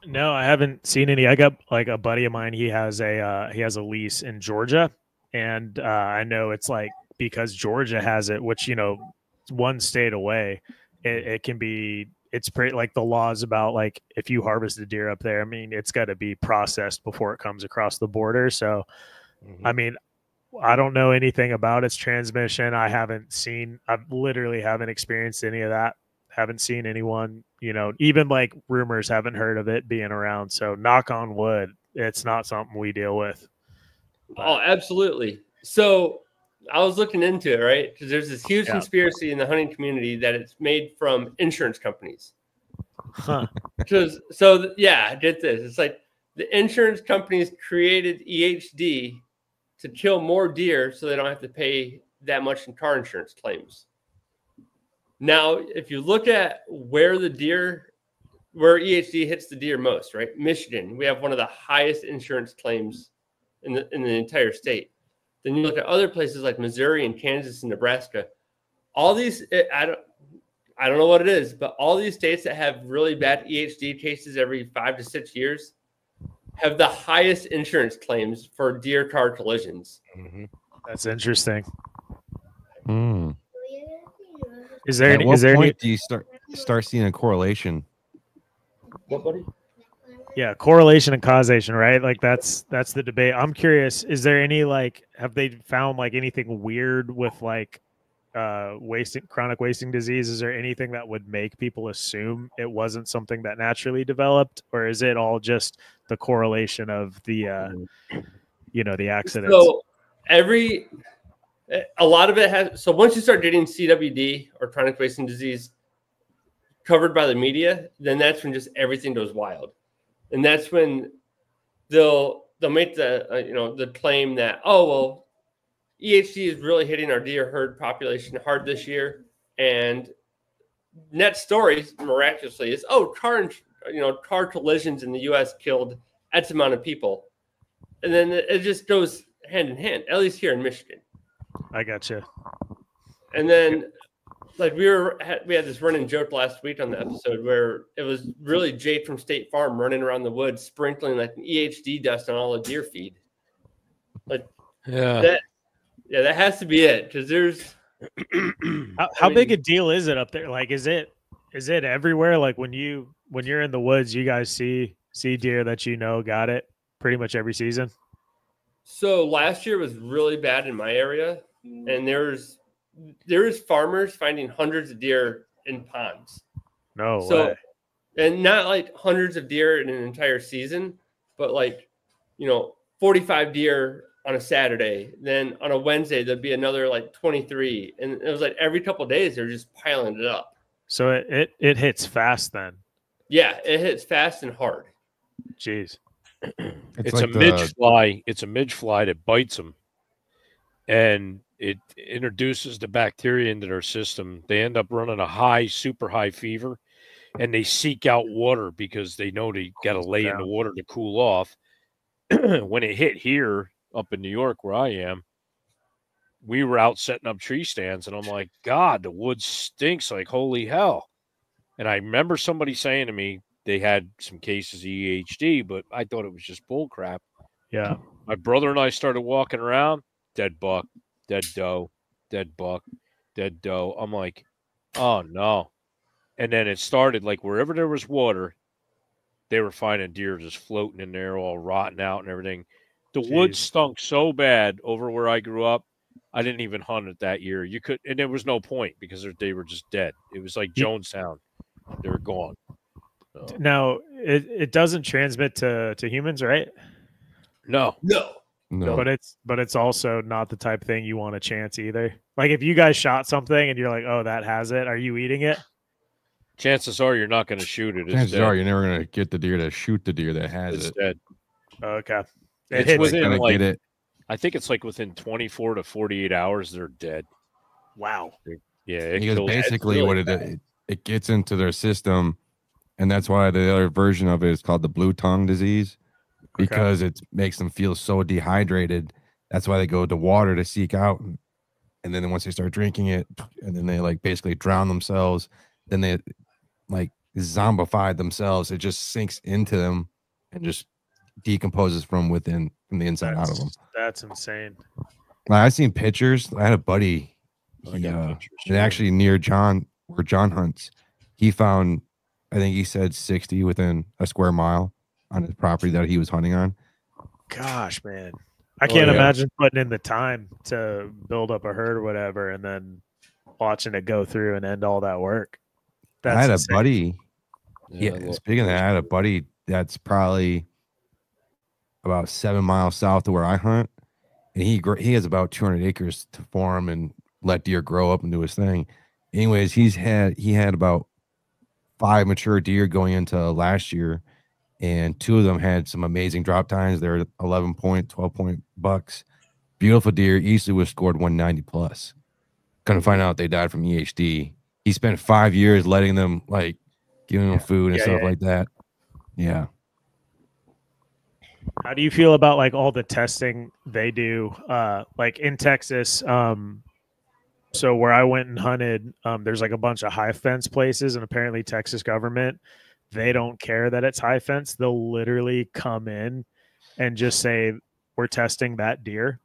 No, I haven't seen any. I got like a buddy of mine. He has a lease in Georgia. And I know it's like because Georgia has it, which, you know, one state away, it can be, it's pretty like the laws about like if you harvest a deer up there, I mean, it's got to be processed before it comes across the border. So, I mean, I don't know anything about its transmission. I literally haven't experienced any of that. Haven't seen anyone, you know, even like rumors, haven't heard of it being around. So knock on wood, it's not something we deal with. Oh, absolutely. So I was looking into it, right? Because there's this huge conspiracy in the hunting community that it's made from insurance companies. Huh. Get this. It's like the insurance companies created EHD to kill more deer so they don't have to pay that much in car insurance claims. Now, if you look at where EHD hits the deer most, right? Michigan, we have one of the highest insurance claims in the entire state. Then you look at other places like Missouri and Kansas and Nebraska. All these, I don't know what it is, but all these states that have really bad EHD cases every 5 to 6 years have the highest insurance claims for deer car collisions. Mm-hmm. That's interesting. Mm. Is there At any, what is there point any, do you start seeing a correlation? What, buddy? Yeah, correlation and causation, right? Like that's the debate. I'm curious, is there any have they found anything weird with chronic wasting disease? Is there anything that would make people assume it wasn't something that naturally developed, or is it all just the correlation of the the accidents? So a lot of it has, so once you start getting CWD or chronic wasting disease covered by the media, then that's when just everything goes wild. And that's when they'll make the claim that, EHD is really hitting our deer herd population hard this year. And net story miraculously is, car collisions in the U.S. killed X amount of people. And then it just goes hand in hand, at least here in Michigan. I gotcha. And then we had this running joke last week on the episode where it was really Jake from State Farm running around the woods, sprinkling an EHD dust on all the deer feed. That has to be it. Because there's how big a deal is it up there? Is it everywhere? When you're in the woods, you guys see deer that got it pretty much every season. So last year was really bad in my area, and there's farmers finding hundreds of deer in ponds. No way. And not hundreds of deer in an entire season, but 45 deer on a Saturday. Then on a Wednesday, there'd be another 23. And it was every couple of days, they're just piling it up. So it hits fast then. Yeah, it hits fast and hard. Jeez. It's a midge fly. It's a midge fly that bites them. And it introduces the bacteria into their system. They end up running a super high fever, and they seek out water because they know they got to lay in the water to cool off. When it hit here up in New York, where I am, we were out setting up tree stands, and I'm like, God, the woods stinks like holy hell. And I remember somebody saying to me they had some cases of EHD, but I thought it was just bull crap. Yeah. My brother and I started walking around, dead buck, dead doe, dead buck, dead doe. I'm like, oh no. And then it started wherever there was water, they were finding deer just floating in there, all rotten out and everything. The woods stunk so bad over where I grew up. I didn't even hunt it that year. And there was no point because they were just dead. It was like Jonestown. They were gone. So. Now it doesn't transmit to humans, right? No. But it's also not the type of thing you want to chance either. If you guys shot something and you're like, oh, that has it, are you eating it? Chances are you're not going to shoot it. Chances are you're never going to get the deer to shoot the deer that has it. Dead. Okay. It's within I think it's within 24 to 48 hours they're dead. Wow. Yeah. Because basically what it gets into their system, and that's why the other version of it is called the blue tongue disease. Because it makes them feel so dehydrated. That's why they go to water to seek out. And then once they start drinking it, and then they basically drown themselves, then they zombified themselves. It just sinks into them and just decomposes from the inside out of them. That's insane. I've seen pictures. I had a buddy, actually near where John hunts, he found, I think he said 60 within a square mile on his property that he was hunting on. Gosh, man. I can't imagine putting in the time to build up a herd or whatever and then watching it go through and end all that work. I had insane. A buddy. Speaking of that, I had a buddy that's probably about 7 miles south of where I hunt. And he has about 200 acres to farm and let deer grow up and do his thing. Anyways, he had about 5 mature deer going into last year. and 2 of them had some amazing drop times. They were 11 point, 12 point bucks. Beautiful deer. Easily was scored 190 plus. Couldn't find out they died from EHD. He spent 5 years letting them, like, giving them food and stuff like that. Yeah. How do you feel about like all the testing they do? Like in Texas, so where I went and hunted, there's like a bunch of high fence places, and apparently Texas government, they don't care that it's high fence. They'll literally come in and just say, we're testing that deer.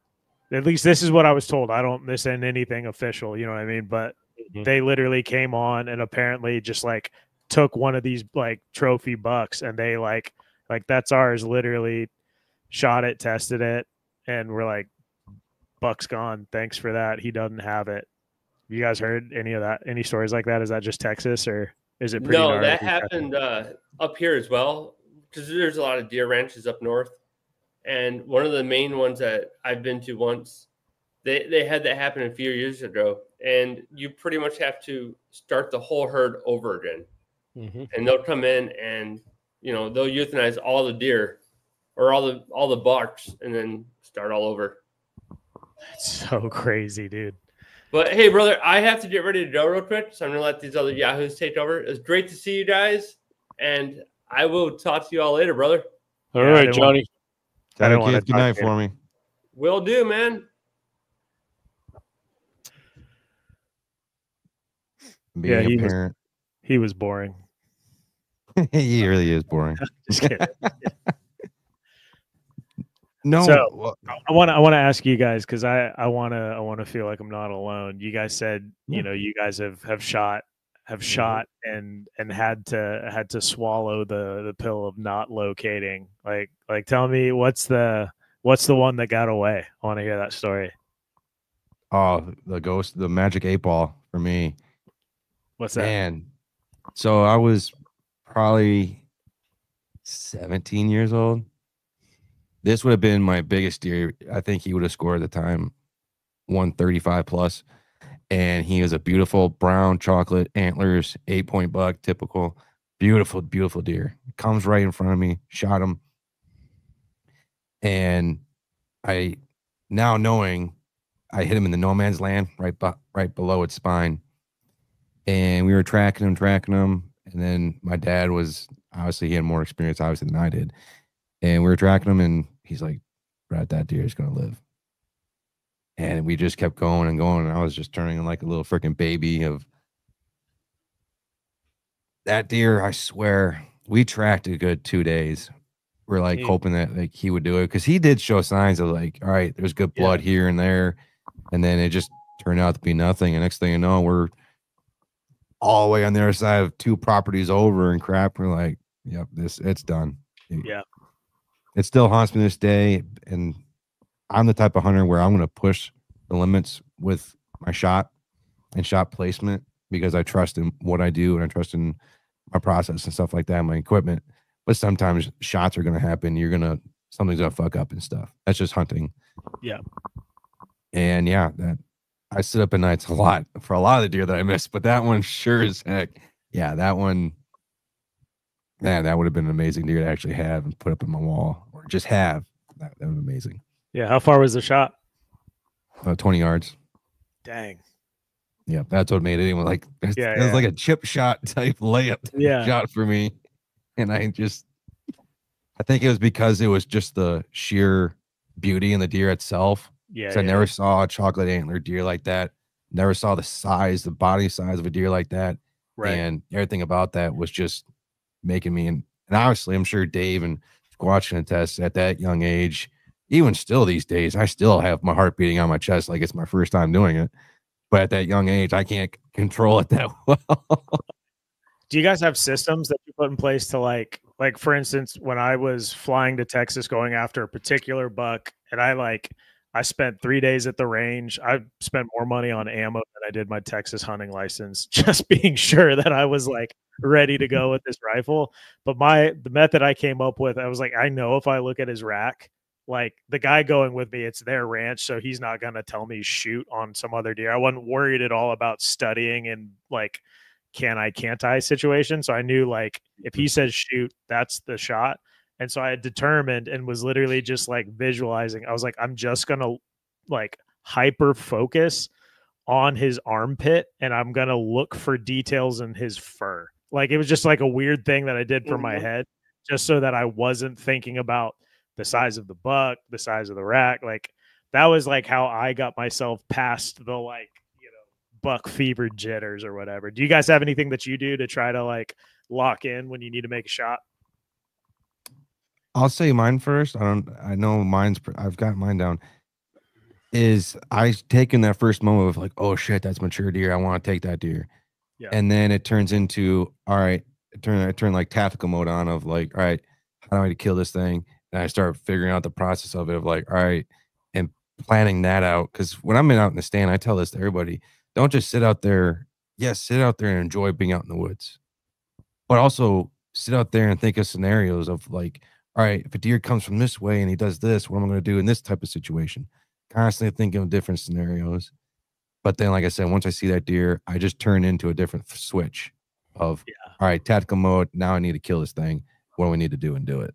At least this is what I was told. I don't miss in anything official, you know what I mean? But they literally came on and apparently just like took one of these like trophy bucks, and they like that's ours, literally shot it, tested it, and we're like, buck's gone. Thanks for that. He doesn't have it. You guys heard any of that? Any stories like that? Is that just Texas, or is it pretty No, that happened up here as well, because there's a lot of deer ranches up north. And one of the main ones that I've been to once, they had that happen a few years ago. And you pretty much have to start the whole herd over again. And they'll come in and, you know, they'll euthanize all the deer or all the bucks and then start all over. That's so crazy, dude. But hey, brother, I have to get ready to go real quick, so I'm gonna let these other yahoos take over. It's great to see you guys, and I will talk to you all later, brother. All right, Johnny. Tell the kids good night for me. Will do, man. He was boring. He really is boring. Just kidding. No, so I want to ask you guys, because I want to feel like I'm not alone. You guys said you know you guys have shot and had to swallow the pill of not locating. Like tell me what's the one that got away? I want to hear that story. Oh, the magic 8-ball for me. What's that? Man, so I was probably 17 years old. This would have been my biggest deer. I think he would have scored at the time 135 plus. And he was a beautiful brown chocolate antlers, 8-point buck, typical. Beautiful, beautiful deer. Comes right in front of me, shot him. And I, now knowing, I hit him in the no man's land right below its spine. And we were tracking him. And then my dad was, obviously he had more experience obviously than I did. And we were tracking him, and he's like, Brad, that deer is going to live. And we just kept going and going. And I was just turning like a little freaking baby of that deer. I swear, we tracked a good 2 days. We're like hoping that like he would do it, because he did show signs of like, all right, there's good blood here and there. And then it just turned out to be nothing. And next thing you know, we're all the way on the other side of 2 properties over and crap. We're like, yep, it's done. Yeah. It still haunts me this day, and I'm the type of hunter where I'm going to push the limits with my shot and shot placement, because I trust in what I do and I trust in my process and stuff like that, my equipment. But sometimes shots are going to happen. Something's going to fuck up and stuff. That's just hunting. Yeah. And that I sit up at nights a lot for a lot of the deer that I missed, but that one sure as heck. Yeah, that one. Man, that would have been an amazing deer to actually have and put up in my wall, or just have. That would be amazing. Yeah. How far was the shot? 20 yards. Dang. Yeah, that's what made it. Even like it was like a chip shot type layup shot for me. And I think it was because it was just the sheer beauty in the deer itself. Yeah. I never saw a chocolate antler deer like that. Never saw the body size of a deer like that. Right. And everything about that was just making me, and obviously I'm sure Dave and Squatch can attest, at that young age, even still these days, I still have my heart beating on my chest like it's my first time doing it. But at that young age, I can't control it that well. Do you guys have systems that you put in place to like for instance, when I was flying to Texas going after a particular buck, and I spent 3 days at the range. I spent more money on ammo than I did my Texas hunting license, just being sure that I was like ready to go with this rifle. But the method I came up with, I was like, I know if I look at his rack, like the guy going with me, it's their ranch, so he's not going to tell me shoot on some other deer. I wasn't worried at all about studying and like can't I situation. So I knew like if he says shoot, that's the shot. And so I had determined and was literally just like visualizing. I was like, I'm just gonna like hyper focus on his armpit and I'm gonna look for details in his fur. Like it was just like a weird thing that I did for my head, just so that I wasn't thinking about the size of the buck, the size of the rack. Like that was like how I got myself past the like, buck fever jitters or whatever. Do you guys have anything that you do to try to like lock in when you need to make a shot? I'll say mine first. I know I've got mine down. Is I taken that first moment of like, oh shit, that's mature deer. I want to take that deer. Yeah. And then it turns into, all right, I turn like tactical mode on of like, all right, how do I kill this thing? And I start figuring out the process of it of like, all right, and planning that out. Because when I'm out in the stand, I tell this to everybody, don't just sit out there. Yes, sit out there and enjoy being out in the woods. But also sit out there and think of scenarios of like, all right, if a deer comes from this way and he does this, what am I going to do in this type of situation? Constantly thinking of different scenarios. But then, like I said, once I see that deer, I just turn into a different switch of, all right, tactical mode. Now I need to kill this thing. What do we need to do and do it?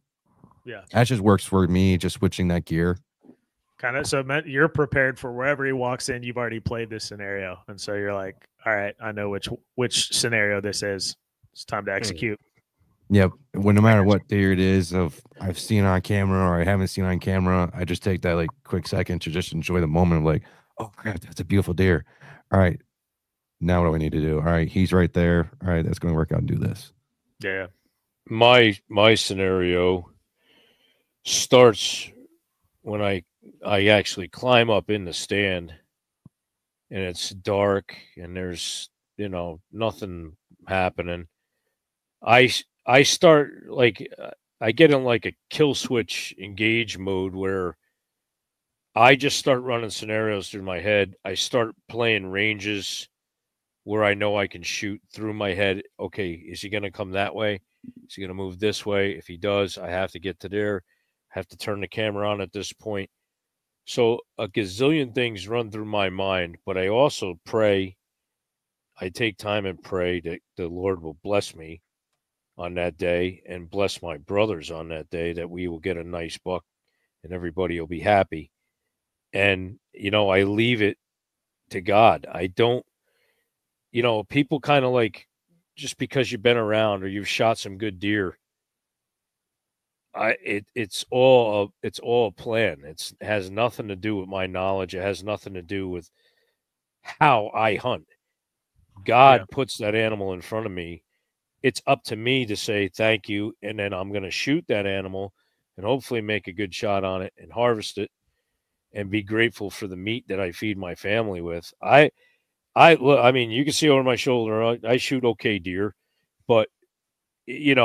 Yeah. That just works for me, just switching that gear. Kind of. So you're prepared for wherever he walks in. You've already played this scenario. And so you're like, all right, I know which scenario this is. It's time to execute. Yep. Well, no matter what deer it is of I've seen on camera or I haven't seen on camera, I just take that like quick second to just enjoy the moment of like, oh crap, that's a beautiful deer. All right. Now what do we need to do? All right, he's right there. All right, that's going to work out and do this. Yeah. My scenario starts when I actually climb up in the stand and it's dark and there's, nothing happening. I start like I get in like a kill switch engage mode where I just start running scenarios through my head. I start playing ranges where I know I can shoot through my head. Okay, is he going to come that way? Is he going to move this way? If he does, I have to get to there. I have to turn the camera on at this point. So a gazillion things run through my mind, but I also pray. I take time and pray that the Lord will bless me on that day and bless my brothers on that day, that we will get a nice buck and everybody will be happy. And, I leave it to God. I don't, people kind of like, just because you've been around or you've shot some good deer, it's all a plan. It has nothing to do with my knowledge. It has nothing to do with how I hunt. God puts that animal in front of me. It's up to me to say thank you, and then I'm going to shoot that animal and hopefully make a good shot on it and harvest it and be grateful for the meat that I feed my family with. I mean, you can see over my shoulder, I shoot okay deer, but it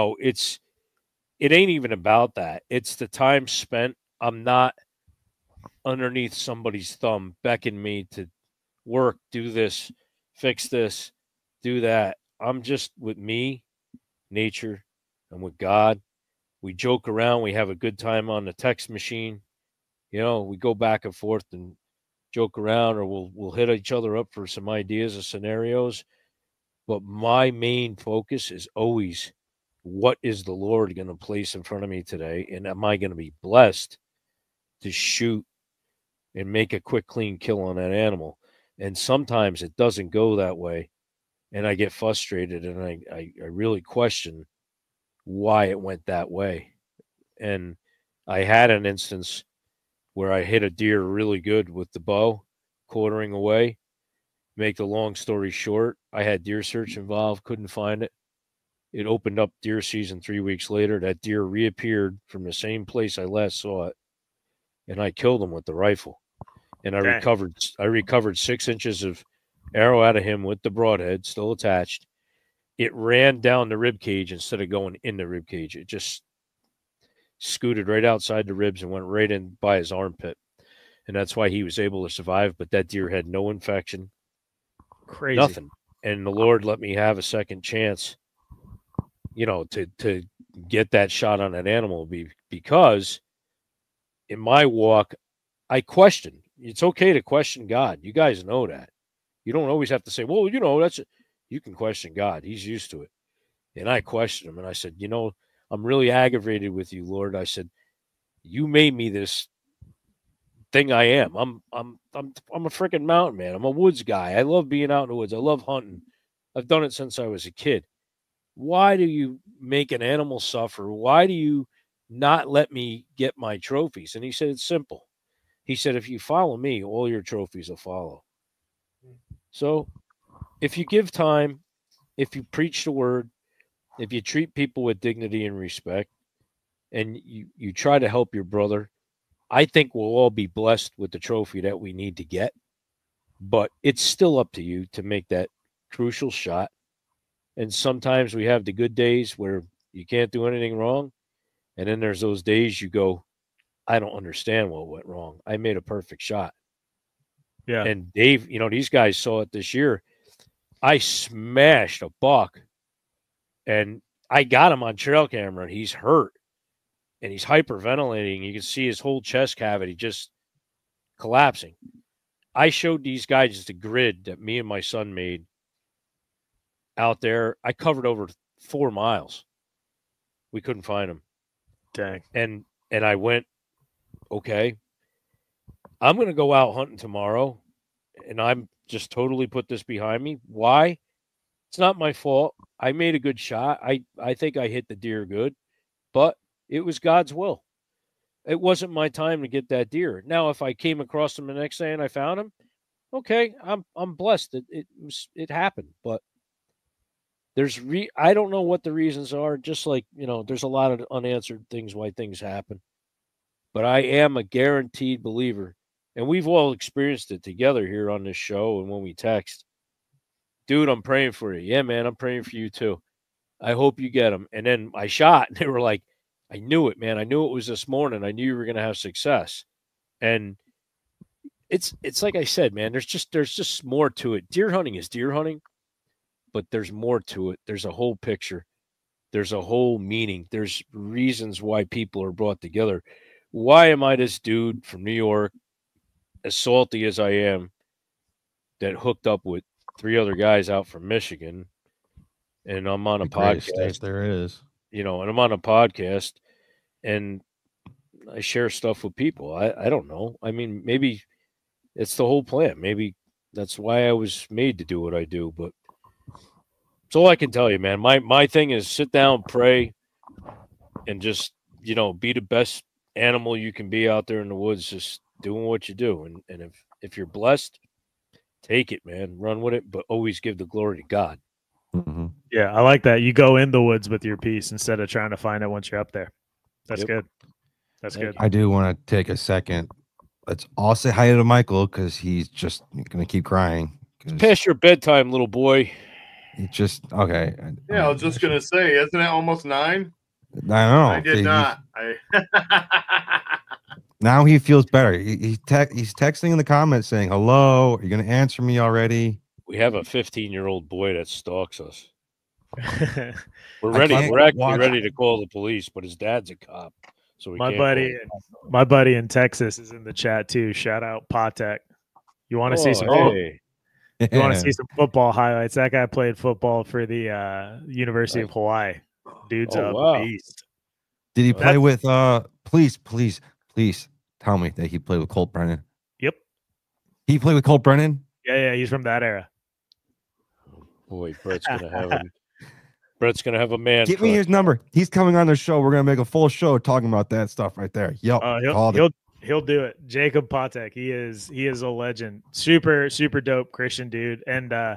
ain't even about that. It's the time spent. I'm not underneath somebody's thumb beckoning me to work, do this, fix this, do that. I'm just with me, nature, and with God. We joke around. We have a good time on the text machine. We go back and forth and joke around, or we'll hit each other up for some ideas or scenarios. But my main focus is always, what is the Lord going to place in front of me today? And am I going to be blessed to shoot and make a quick, clean kill on that animal? And sometimes it doesn't go that way. And I get frustrated and I really question why it went that way. And I had an instance where I hit a deer really good with the bow, quartering away. Make the long story short, I had deer search involved, couldn't find it. It opened up deer season 3 weeks later. That deer reappeared from the same place I last saw it, and I killed him with the rifle. And I recovered 6 inches of arrow out of him with the broadhead still attached. It ran down the rib cage instead of going in the rib cage. It just scooted right outside the ribs and went right in by his armpit. And that's why he was able to survive. But that deer had no infection. Crazy. Nothing. And the Lord let me have a second chance, to get that shot on that animal, because in my walk, I question. It's okay to question God. You guys know that. You don't always have to say, well, You can question God. He's used to it. And I questioned him, and I said, I'm really aggravated with you, Lord. I said, you made me this thing I am. I'm a freaking mountain man. I'm a woods guy. I love being out in the woods. I love hunting. I've done it since I was a kid. Why do you make an animal suffer? Why do you not let me get my trophies? And he said, it's simple. He said, if you follow me, all your trophies will follow. So if you give time, if you preach the word, if you treat people with dignity and respect, and you try to help your brother, I think we'll all be blessed with the trophy that we need to get. But it's still up to you to make that crucial shot. And sometimes we have the good days where you can't do anything wrong. And then there's those days you go, I don't understand what went wrong. I made a perfect shot. Yeah. And Dave, these guys saw it this year. I smashed a buck, and I got him on trail camera, and he's hurt, and he's hyperventilating. You can see his whole chest cavity just collapsing. I showed these guys the grid that me and my son made out there. I covered over 4 miles. We couldn't find him. Dang. And I went, okay, I'm going to go out hunting tomorrow, and I'm just totally put this behind me. Why? It's not my fault. I made a good shot. I think I hit the deer good, but it was God's will. It wasn't my time to get that deer. Now, if I came across him the next day and I found him, okay, I'm blessed. It happened, but I don't know what the reasons are. Just like, there's a lot of unanswered things why things happen. But I am a guaranteed believer, and we've all experienced it together here on this show and when we text. Dude, I'm praying for you. Yeah, man, I'm praying for you too. I hope you get them. And then I shot, and they were like, I knew it, man. I knew it was this morning. I knew you were going to have success. And it's like I said, man, there's just more to it. Deer hunting is deer hunting, but there's more to it. There's a whole picture. There's a whole meaning. There's reasons why people are brought together. Why am I this dude from New York, as salty as I am, that hooked up with 3 other guys out from Michigan, and I'm on a podcast? There is. And I'm on a podcast, and I share stuff with people. I don't know. I mean, maybe it's the whole plan. Maybe that's why I was made to do what I do, but it's all I can tell you, man. My thing is sit down, pray, and just, be the best animal you can be out there in the woods, just doing what you do. And if you're blessed, take it, man. Run with it, but always give the glory to God. Mm-hmm. Yeah, I like that. You go in the woods with your piece instead of trying to find it once you're up there. That's good. That's good. I do want to take a second. Let's all say hi to Michael, because he's just going to keep crying. It's past your bedtime, little boy. It's just okay. Yeah, I was just going to say, isn't it almost 9? I don't know. I did not. Now he feels better. He's texting in the comments saying, hello, are you going to answer me already? We have a 15-year-old boy that stalks us. We're ready. We're actually ready to call the police, but his dad's a cop. So my buddy in Texas is in the chat too. Shout out Patek. You want to see some? Hey. You want to see some football highlights? That guy played football for the University of Hawaii. Dude's a beast. Did he play with? Please tell me that he played with Colt Brennan. Yep. He played with Colt Brennan. Yeah, he's from that era. Boy, Brett's gonna have him. Brett's gonna have a man. Give me his number. He's coming on the show. We're gonna make a full show talking about that stuff right there. Yep. He'll do it. Jacob Patek. He is a legend. Super dope Christian dude. And nice.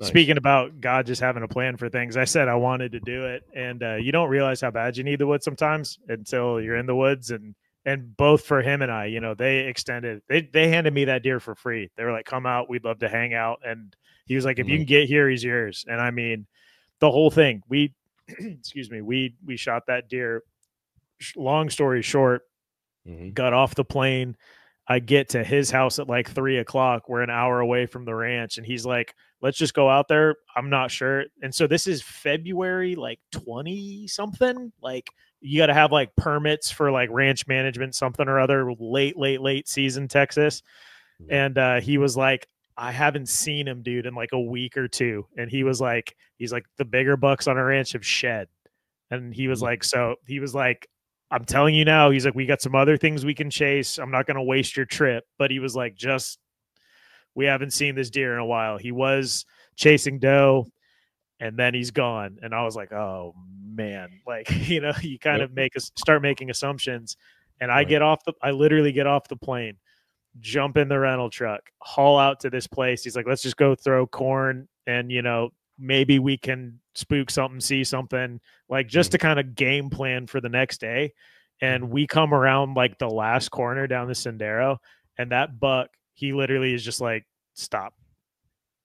Speaking about God just having a plan for things, I said I wanted to do it, and you don't realize how bad you need the woods sometimes until you're in the woods. And both for him and I, they handed me that deer for free. They were like, come out, we'd love to hang out. And he was like, if you can get here, he's yours. And I mean, the whole thing, we shot that deer. Long story short, got off the plane. I get to his house at like 3 o'clock. We're an hour away from the ranch. And he's like, let's just go out there. I'm not sure. And so this is February, like 20 something. Like you got to have like permits for like ranch management, something or other, late season Texas. And he was like, I haven't seen him, dude, in like a week or two. And he's like, the bigger bucks on our ranch have shed. And he was like, I'm telling you now, he's like, we got some other things we can chase. I'm not going to waste your trip. But he was like, we haven't seen this deer in a while. He was chasing doe and then he's gone. And I was like, oh man, like, you kind of start making assumptions. And I literally get off the plane, jump in the rental truck, haul out to this place. He's like, let's just go throw corn and, maybe we can spook something, see something, like just to kind of game plan for the next day. And we come around like the last corner down the Sendero, and that buck, he literally is just like, stop.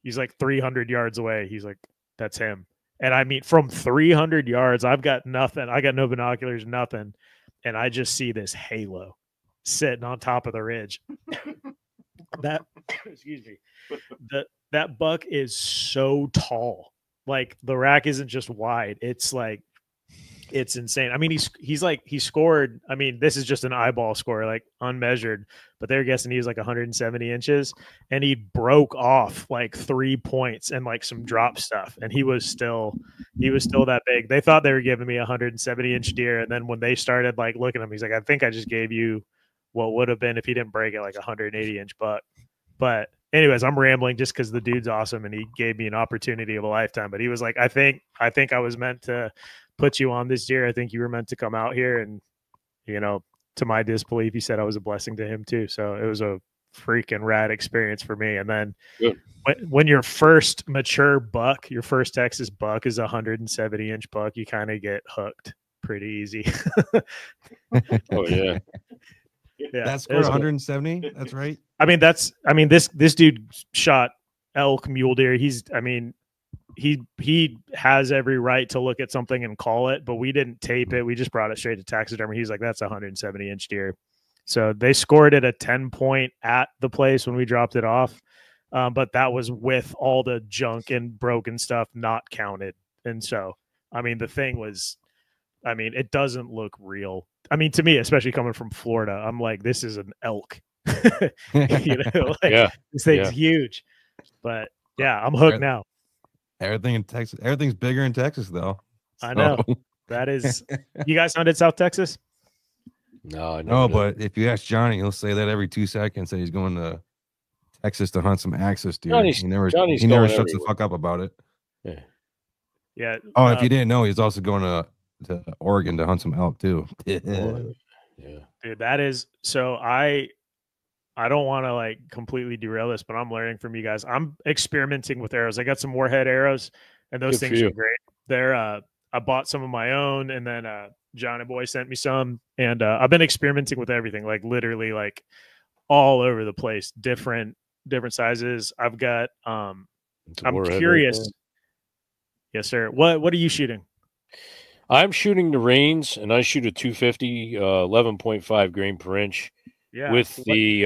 He's like 300 yards away. He's like, that's him. And I mean, from 300 yards, I've got nothing. I got no binoculars, nothing. And I just see this halo sitting on top of the ridge. Excuse me. That buck is so tall. Like the rack isn't just wide. It's like, it's insane. I mean, he scored. I mean, this is just an eyeball score, like unmeasured, but they're guessing he was like 170 inches, and he broke off like 3 points and like some drop stuff. And he was still that big. They thought they were giving me a 170-inch deer. And then when they started like looking at him, he's like, I think I just gave you what would have been if he didn't break it, like a 180-inch buck. But anyways, I'm rambling just because the dude's awesome and he gave me an opportunity of a lifetime. But he was like, I think I was meant to put you on this deer. I think you were meant to come out here. And, to my disbelief, he said I was a blessing to him too. So it was a freaking rad experience for me. And then when your first mature buck, your first Texas buck is a 170-inch buck, you kind of get hooked pretty easy. Oh yeah. Yeah, that scored 170. That's right. I mean, this dude shot elk, mule deer. He has every right to look at something and call it, but we didn't tape it. We just brought it straight to taxidermy. He's like, that's a 170-inch deer. So they scored it a 10-point at the place when we dropped it off. But that was with all the junk and broken stuff not counted. And so, I mean, the thing was, it doesn't look real. I mean, to me, especially coming from Florida, I'm like, this is an elk. This thing's huge. But yeah, I'm hooked now. Everything in Texas, everything's bigger in Texas, though. I know. That is. You guys hunted South Texas? No, but if you ask Johnny, he'll say that every 2 seconds that he's going to Texas to hunt some axis deer. He never shuts the fuck up about it. Yeah. Yeah. Oh, if you didn't know, he's also going to Oregon to hunt some elk too. Yeah. Dude, that is so. I don't want to like completely derail this, but I'm learning from you guys. I'm experimenting with arrows. I got some Warhead arrows, and those things are great. They're I bought some of my own, and then Johnny Boy sent me some, and I've been experimenting with everything, like literally like all over the place, different sizes. I've got I'm curious. Right, yes, sir. What are you shooting? I'm shooting the reins, and I shoot a 250, 11.5 grain per inch. Yeah, with the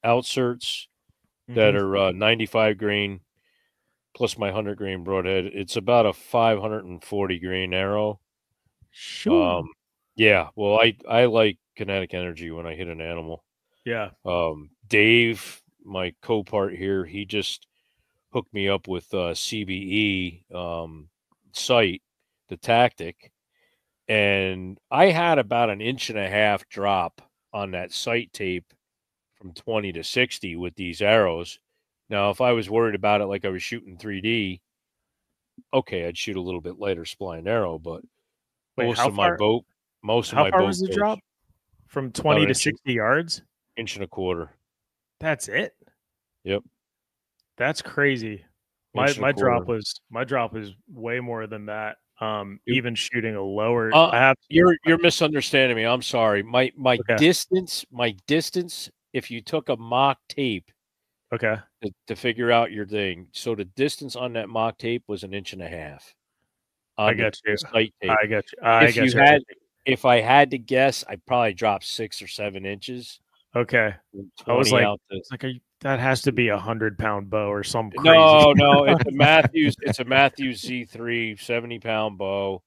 outserts that are 95 grain plus my 100 grain broadhead. It's about a 540 grain arrow. Sure. Yeah. Well, I like kinetic energy when I hit an animal. Yeah. Dave, my co-part here, he just hooked me up with CBE sight, the Tactic. And I had about an 1.5 inch drop on that sight tape from 20 to 60 with these arrows. Now, if I was worried about it like I was shooting 3D, okay, I'd shoot a little bit lighter spline arrow. But most of my boat was the drop? From 20 to 60 yards? 1.25 inches. That's it? Yep. That's crazy. My drop was way more than that. Even shooting a lower, you're misunderstanding me. I'm sorry. My distance. If you took a mock tape, to figure out your thing. So the distance on that mock tape was 1.5 inches. I got you. I got you. If I had to guess, I'd probably drop 6 or 7 inches. Okay. I was like, that has to be 100-pound bow or some crazy. No, it's a Matthews. It's a Matthews Z3 70-pound bow,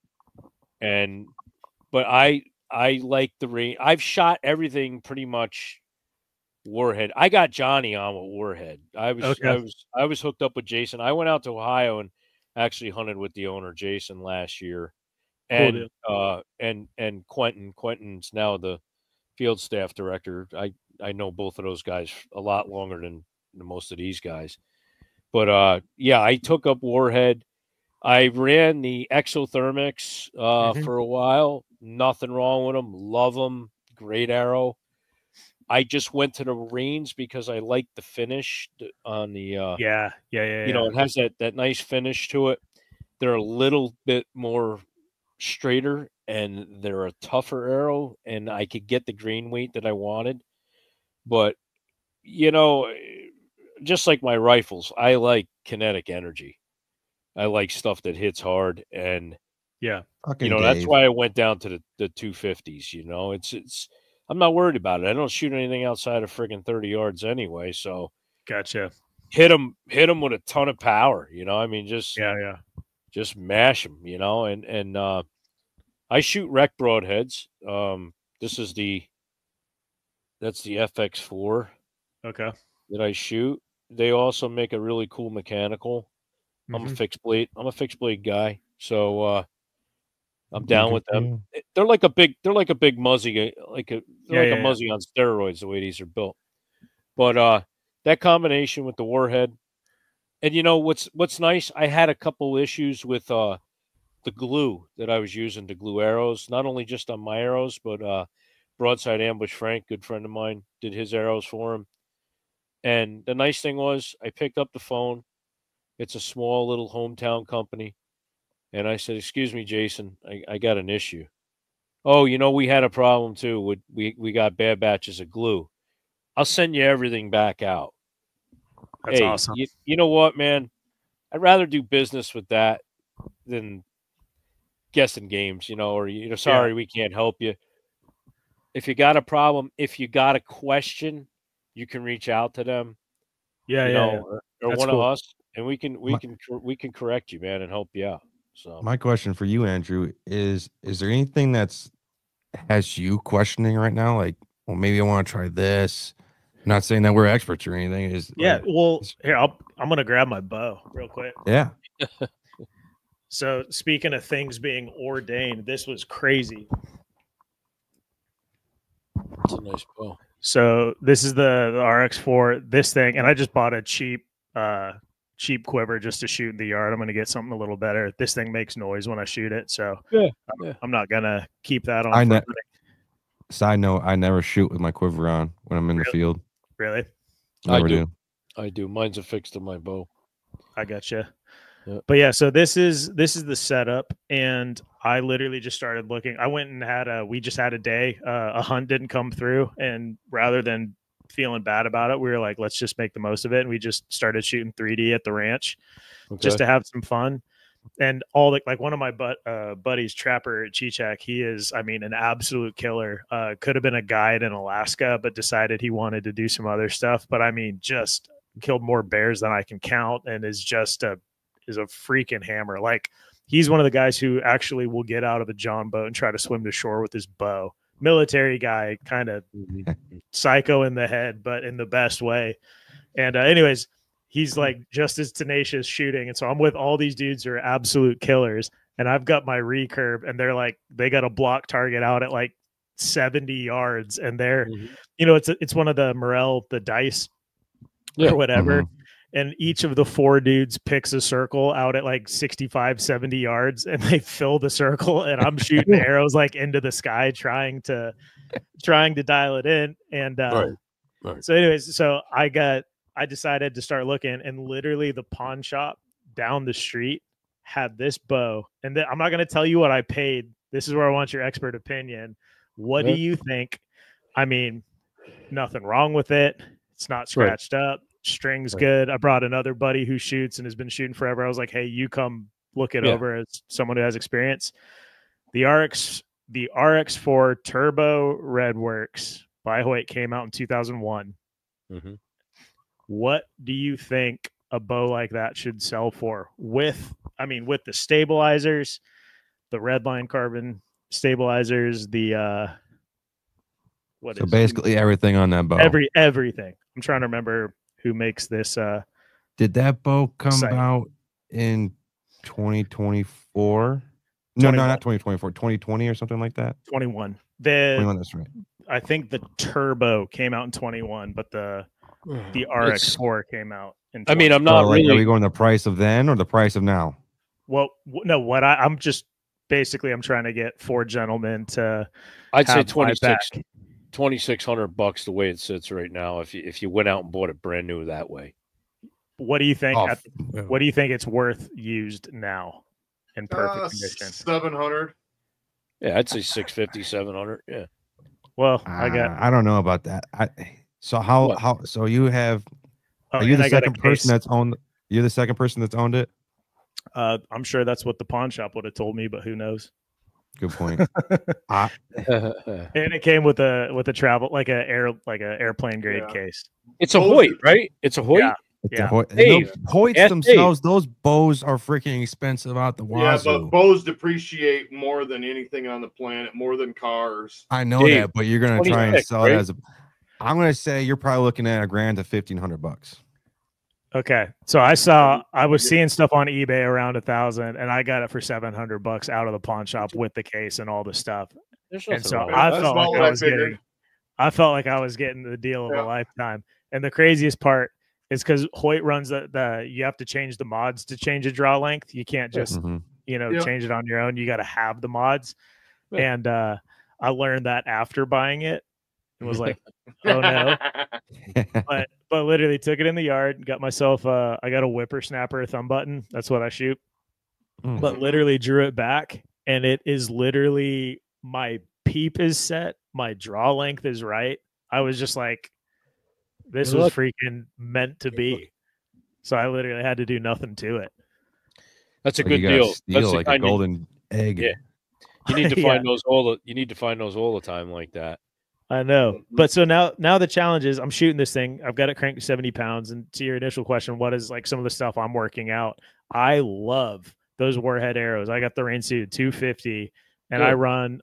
but I like the range. I've shot everything pretty much Warhead. I got Johnny on with Warhead. I was hooked up with Jason. I went out to Ohio and actually hunted with the owner Jason last year, and and Quentin. Quentin's now the field staff director. I know both of those guys a lot longer than most of these guys. But yeah, I took up Warhead. I ran the exothermics for a while. Nothing wrong with them. Love them. Great arrow. I just went to the reins because I like the finish on the you know, it has that nice finish to it. They're a little bit more straighter and they're a tougher arrow, and I could get the grain weight that I wanted. But you know, just like my rifles, I like kinetic energy. I like stuff that hits hard, and you know, that's why I went down to the 250s. You know, it's I'm not worried about it. I don't shoot anything outside of friggin' 30 yards anyway. So gotcha. Hit them with a ton of power. You know, I mean, just mash them. You know, and I shoot rec broadheads. This is that's the FX4. Okay. That I shoot. They also make a really cool mechanical. I'm a fixed blade guy. So I'm down with them. They're like a big muzzy, like a muzzy on steroids, the way these are built. But that combination with the Warhead, and you know what's nice, I had a couple issues with the glue that I was using to glue arrows, not only just on my arrows, but Broadside Ambush Frank, good friend of mine, did his arrows for him. And the nice thing was I picked up the phone. It's a small little hometown company. And I said, "Excuse me, Jason, I got an issue." "Oh, you know, we had a problem too. We got bad batches of glue. I'll send you everything back out." That's awesome. You know what, man? I'd rather do business with that than guessing games, you know, or, you know, sorry, we can't help you. If you got a problem, if you got a question, you can reach out to them. Or one of us, and we can correct you, man, and help you out. So my question for you, Andrew, is there anything has you questioning right now? Like, well, maybe I want to try this. I'm not saying that we're experts or anything. Here, I'm gonna grab my bow real quick. Yeah. So speaking of things being ordained, this was crazy. It's a nice bow. So this is the RX4, this thing, and I just bought a cheap quiver just to shoot in the yard. I'm going to get something a little better. This thing makes noise when I shoot it, so I'm not going to keep that on. Side note, I never shoot with my quiver on when I'm in the field. Really? I do. Mine's affixed to my bow. I gotcha. Yep. But yeah, so this is the setup, and I literally just started looking. I went and we just had a day. A hunt didn't come through, and rather than feeling bad about it, we were like, let's just make the most of it. And we just started shooting 3D at the ranch just to have some fun. And all like one of my buddies, Trapper at Chichak, he is, I mean, an absolute killer. Could have been a guide in Alaska, but decided he wanted to do some other stuff. But I mean, just killed more bears than I can count, and is a freaking hammer. Like, he's one of the guys who actually will get out of the John boat and try to swim to shore with his bow. Military guy, kind of psycho in the head, but in the best way. And anyways, he's like just as tenacious shooting. And so I'm with all these dudes who are absolute killers, and I've got my recurve, and they're like, they got a block target out at like 70 yards. And they're, you know, it's one of the Morel, the dice or whatever. And each of the 4 dudes picks a circle out at like 65, 70 yards, and they fill the circle. And I'm shooting arrows like into the sky, trying to dial it in. And so anyways, so I decided to start looking, and literally the pawn shop down the street had this bow. And I'm not going to tell you what I paid. This is where I want your expert opinion. What do you think? I mean, nothing wrong with it. It's not scratched up. String's good. I brought another buddy who shoots and has been shooting forever. I was like, hey, you come look it over as someone who has experience. The RX4 Turbo Redworks by Hoyt came out in 2001. What do you think a bow like that should sell for? With the stabilizers, the Redline carbon stabilizers, the So basically everything on that bow. Everything. I'm trying to remember who makes this. Did that bow come out in 2024? No, not 2024. 2020 or something like that. 21. 21. That's right. I think the Turbo came out in 21, but the RX4 came out in 20. I mean, I'm not really. Are we going the price of then or the price of now? Well, no. I'm just basically I'm trying to get 4 gentlemen to. I'd say $2,600 the way it sits right now. If you went out and bought it brand new that way. What do you think? What do you think it's worth used now in perfect condition? 700. Yeah, I'd say 650, 700. Yeah. Well, I don't know about that. So you have. Are you the second person that's owned? You're the second person that's owned it. I'm sure that's what the pawn shop would have told me, but who knows? Good point. And it came with a travel like a airplane grade case. It's a Hoyt, right? It's a Hoyt. Yeah. Hoyts themselves, those bows are freaking expensive out the wazoo. Yeah, but bows depreciate more than anything on the planet, more than cars. I know that, but you're gonna try and sell it as a. I'm gonna say you're probably looking at $1,000 to $1,500. Okay, so I was seeing stuff on eBay around 1,000, and I got it for $700 out of the pawn shop with the case and all the stuff. And so I felt like I was getting the deal of a lifetime. And the craziest part is because Hoyt runs the you have to change the mods to change a draw length. You can't just change it on your own. You got to have the mods. Yeah. And I learned that after buying it. It was like, oh no. but literally took it in the yard, got myself I got a whippersnapper thumb button. That's what I shoot. But literally drew it back, and it is literally my peep is set, my draw length is right. I was just like, this was freaking meant to be. So I literally had to do nothing to it. That's a good deal. That's like a golden egg. Yeah. You need to find those all the time like that. I know. But so now the challenge is I'm shooting this thing. I've got it cranked to 70 pounds. And to your initial question, what is like some of the stuff I'm working out? I love those warhead arrows. I got the rain suit 250, and I run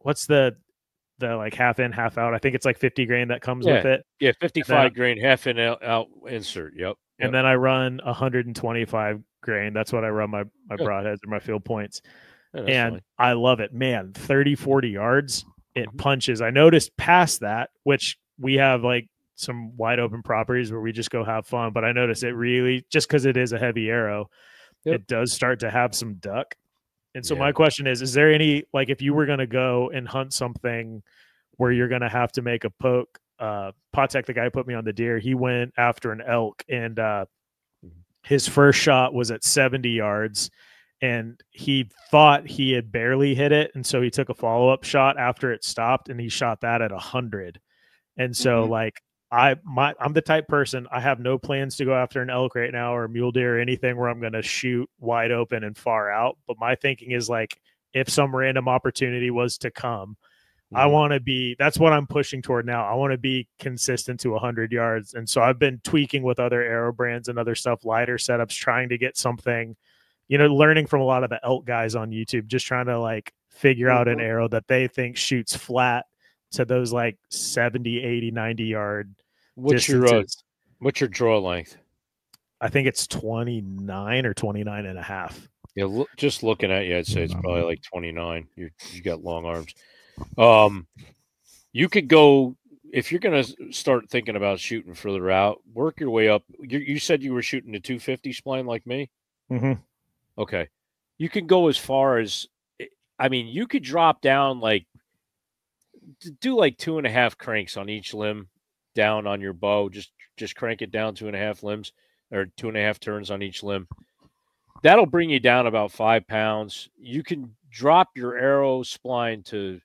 what's the like half in, half out. I think it's like 50 grain that comes with it. Yeah, 55 grain, half in, out insert. Yep. And then I run 125 grain. That's what I run my broadheads or my field points. Yeah, and funny. I love it, man. 30, 40 yards. It punches. I noticed past that, which we have like some wide open properties where we just go have fun. But I noticed it really, just because it is a heavy arrow, it does start to have some duck. And so my question is there any, like if you were going to go and hunt something where you're going to have to make a poke, Patek, the guy who put me on the deer, he went after an elk, and his first shot was at 70 yards. And he thought he had barely hit it. And so he took a follow-up shot after it stopped, and he shot that at 100. And so like I'm the type person, I have no plans to go after an elk right now or a mule deer or anything where I'm going to shoot wide open and far out. But my thinking is like, if some random opportunity was to come, I want to be, that's what I'm pushing toward now. I want to be consistent to 100 yards. And so I've been tweaking with other arrow brands and other stuff, lighter setups, trying to get something, learning from a lot of the elk guys on YouTube, just trying to like figure out an arrow that they think shoots flat to those like 70, 80, 90 yard distances. What's your draw length? I think it's 29 or 29 and a half. Yeah, just looking at you, I'd say it's probably like 29. You got long arms. You could go, if you're going to start thinking about shooting further out, work your way up. You said you were shooting a 250 spline like me? Okay. You could go as far as, you could drop down do like 2.5 cranks on each limb down on your bow. Just crank it down 2.5 limbs or 2.5 turns on each limb. That'll bring you down about 5 pounds. You can drop your arrow spline to,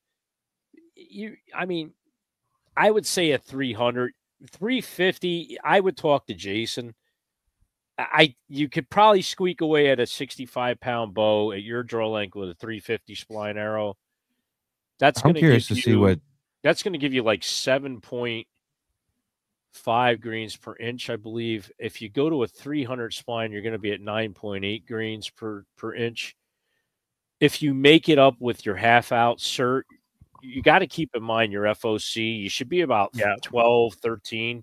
I would say a 300, 350. I would talk to Jason. You could probably squeak away at a 65-pound bow at your draw length with a 350 spline arrow. I'm curious to see what that's going to give you, like 7.5 greens per inch, I believe. If you go to a 300 spline, you're going to be at 9.8 greens per inch. If you make it up with your half out cert, you got to keep in mind your FOC. You should be about 12, 13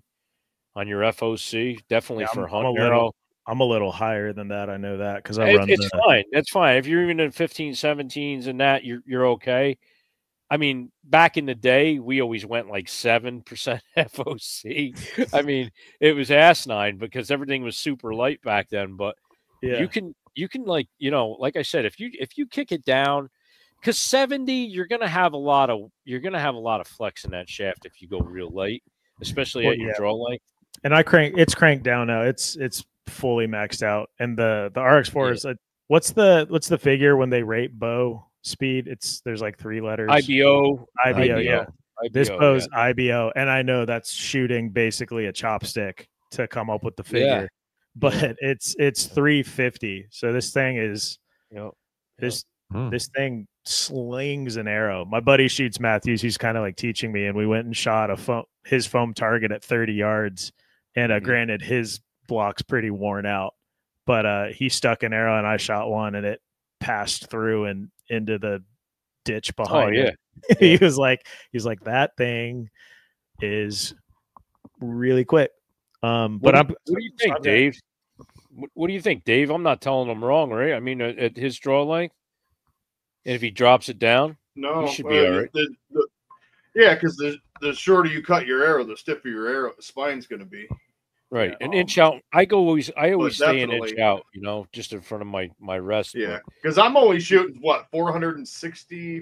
on your FOC. Definitely for hunt arrow. I'm a little higher than that. I know that because I run. It's fine. That's fine. If you're even in 15, 17s and that, you're okay. I mean, back in the day, we always went like 7% FOC. I mean, it was asinine because everything was super light back then. But you can like, you know, like I said, if you kick it down, because 70, you're gonna have a lot of flex in that shaft if you go real light, especially at your draw length. And it's cranked down now. It's fully maxed out. And the RX4 is what's the figure when they rate bow speed? There's like 3 letters. IBO, yeah. This bow's IBO, and I know that's shooting basically a chopstick to come up with the figure, but it's 350. So this thing is this thing slings an arrow. My buddy shoots Matthews. He's kind of like teaching me, and we went and shot his foam target at 30 yards. And granted, his block's pretty worn out, but he stuck an arrow, and I shot one, and it passed through and into the ditch behind him. He was like, that thing is really quick. What do you think, Dave? What do you think, Dave? I'm not telling him wrong, right? I mean, at his draw length, and if he drops it down, he should be all right. Because the shorter you cut your arrow, the stiffer your arrow spine's going to be. Right, an inch out. I always stay an inch out, you know, just in front of my rest. Yeah, because I'm only shooting 460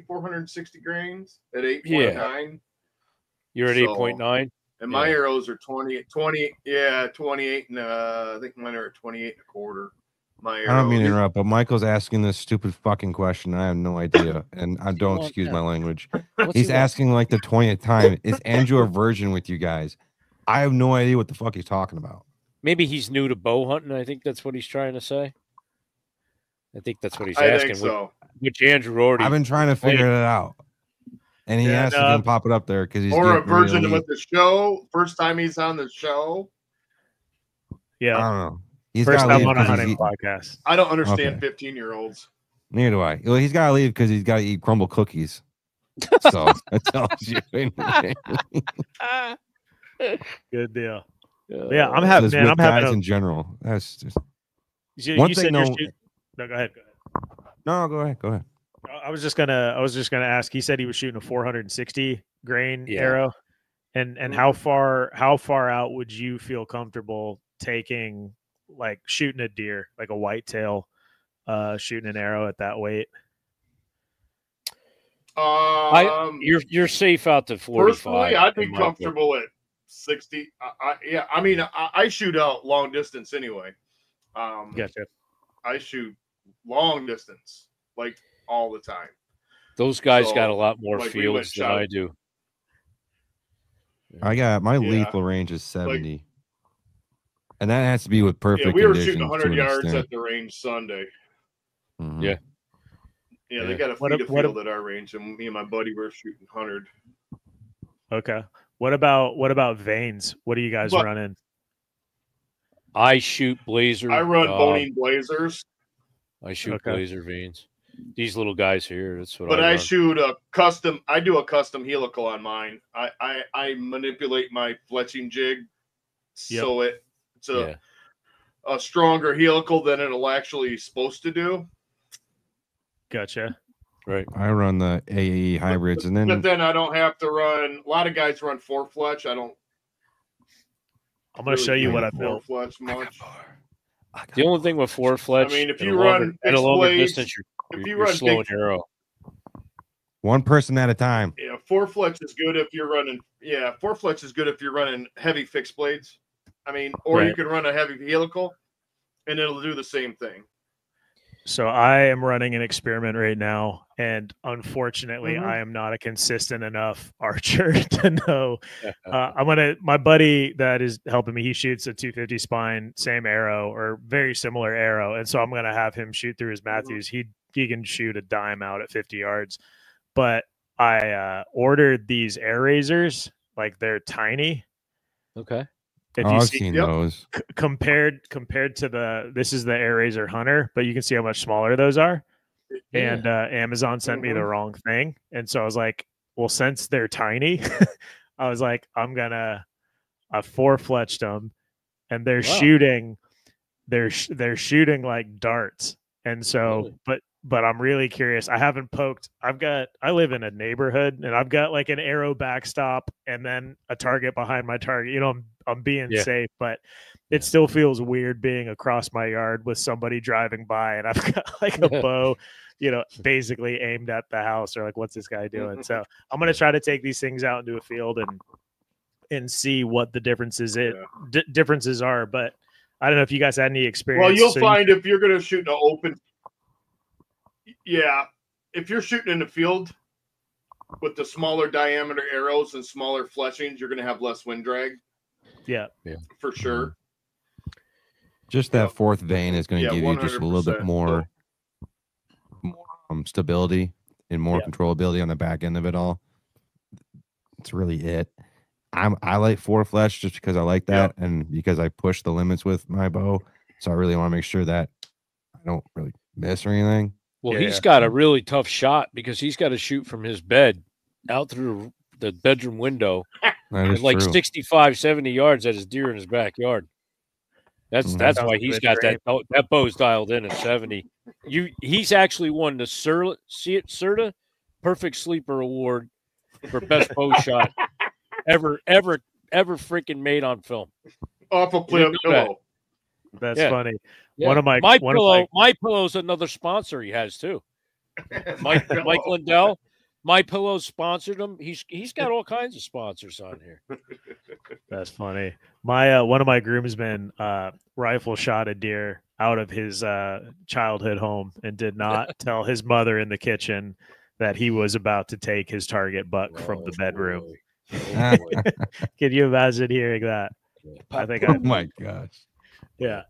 grains at 8.9. You're at 8.9, and my arrows are 28, and I think mine are at 28 and a quarter. I don't mean to interrupt, but Michael's asking this stupid fucking question. I have no idea, and I don't excuse my language. He's asking like the 20th time. Is Andrew a virgin with you guys? I have no idea what the fuck he's talking about. Maybe he's new to bow hunting. I think that's what he's trying to say. I think that's what he's asking. Think so. Which Andrew already. I've been trying to figure it out, and he has to pop it up there because he's a virgin really with the show. First time he's on the show. Yeah, I don't know. He's first time on a hunting podcast. I don't understand 15-year-olds. Neither do I. Well, he's got to leave because he's got to eat crumble cookies. So that tells you. Good deal. Yeah, I'm having guys in general. That's just one thing. No, go ahead. No, go ahead. I was just gonna ask. He said he was shooting a 460 grain arrow, and how far out would you feel comfortable taking, like shooting a deer, like a whitetail, shooting an arrow at that weight? You're safe out to 45. Personally, I'd be comfortable at 60. I mean, I shoot out long distance anyway. Gotcha. I shoot long distance like all the time. Those guys got a lot more fields than I do. I got my lethal range is 70, and that has to be with perfect. We were shooting 100 yards at the range Sunday. Mm-hmm. Yeah, they got a feed of field at our range, and me and my buddy were shooting 100. Okay. What about vanes? What are you guys running? I shoot blazer. I run boning blazers. I shoot blazer vanes. These little guys here. That's what. But I shoot a custom. I do a custom helical on mine. I manipulate my fletching jig so it's a stronger helical than it'll actually supposed to do. Gotcha. Right. I run the AAE hybrids, but then I don't have to run. A lot of guys run 4-fletch. I'm going to show you what I built. 4-fletch much. The only thing with 4-fletch, I mean, if you run at a longer distance, you're slow and arrow. One person at a time. Yeah, 4-fletch is good if you're running. Yeah, 4-fletch is good if you're running heavy fixed blades. I mean, or you can run a heavy helical, and it'll do the same thing. So I am running an experiment right now, and unfortunately, I am not a consistent enough archer to know. My buddy that is helping me, he shoots a 250 spine, same arrow or very similar arrow, and so I'm gonna have him shoot through his Matthews. He can shoot a dime out at 50 yards, but I ordered these air razors, like they're tiny. Okay. I've seen those. Compared to this is the Air Razor Hunter, but you can see how much smaller those are. And Amazon sent me the wrong thing, and so I was like, well, since they're tiny, I was like, I 4-fletched them, and they're shooting like darts. And so, but I'm really curious. I haven't poked. I live in a neighborhood, and I've got like an arrow backstop and then a target behind my target. You know, I'm being safe, but it still feels weird being across my yard with somebody driving by, and I've got like a bow, you know, basically aimed at the house, or like, what's this guy doing? So I'm going to try to take these things out into a field and see what the differences are. But I don't know if you guys had any experience. Well, you'll find if you're going to shoot in an open, if you're shooting in the field with the smaller diameter arrows and smaller fleshings, you're going to have less wind drag. Yeah, for sure. Just that fourth vein is going to give you just a little bit more stability and more controllability on the back end of it all. It's really it. I like 4-flesh just because I like that and because I push the limits with my bow. So I really want to make sure that I don't really miss or anything. Well, he's got a really tough shot because he's got to shoot from his bed out through the bedroom window and like 65, 70 yards at his deer in his backyard. That's why he's got that bow's dialed in at 70. He's actually won the CERTA Perfect Sleeper Award for best bow shot ever freaking made on film. Off a pillow. That's funny. Yeah. My Pillow's another sponsor he has too. Mike Lindell. My Pillow sponsored him. He's got all kinds of sponsors on here. That's funny. My one of my groomsmen rifle shot a deer out of his childhood home and did not tell his mother in the kitchen that he was about to take his target buck from the bedroom. Can you imagine hearing that? I think. Oh my gosh! Yeah,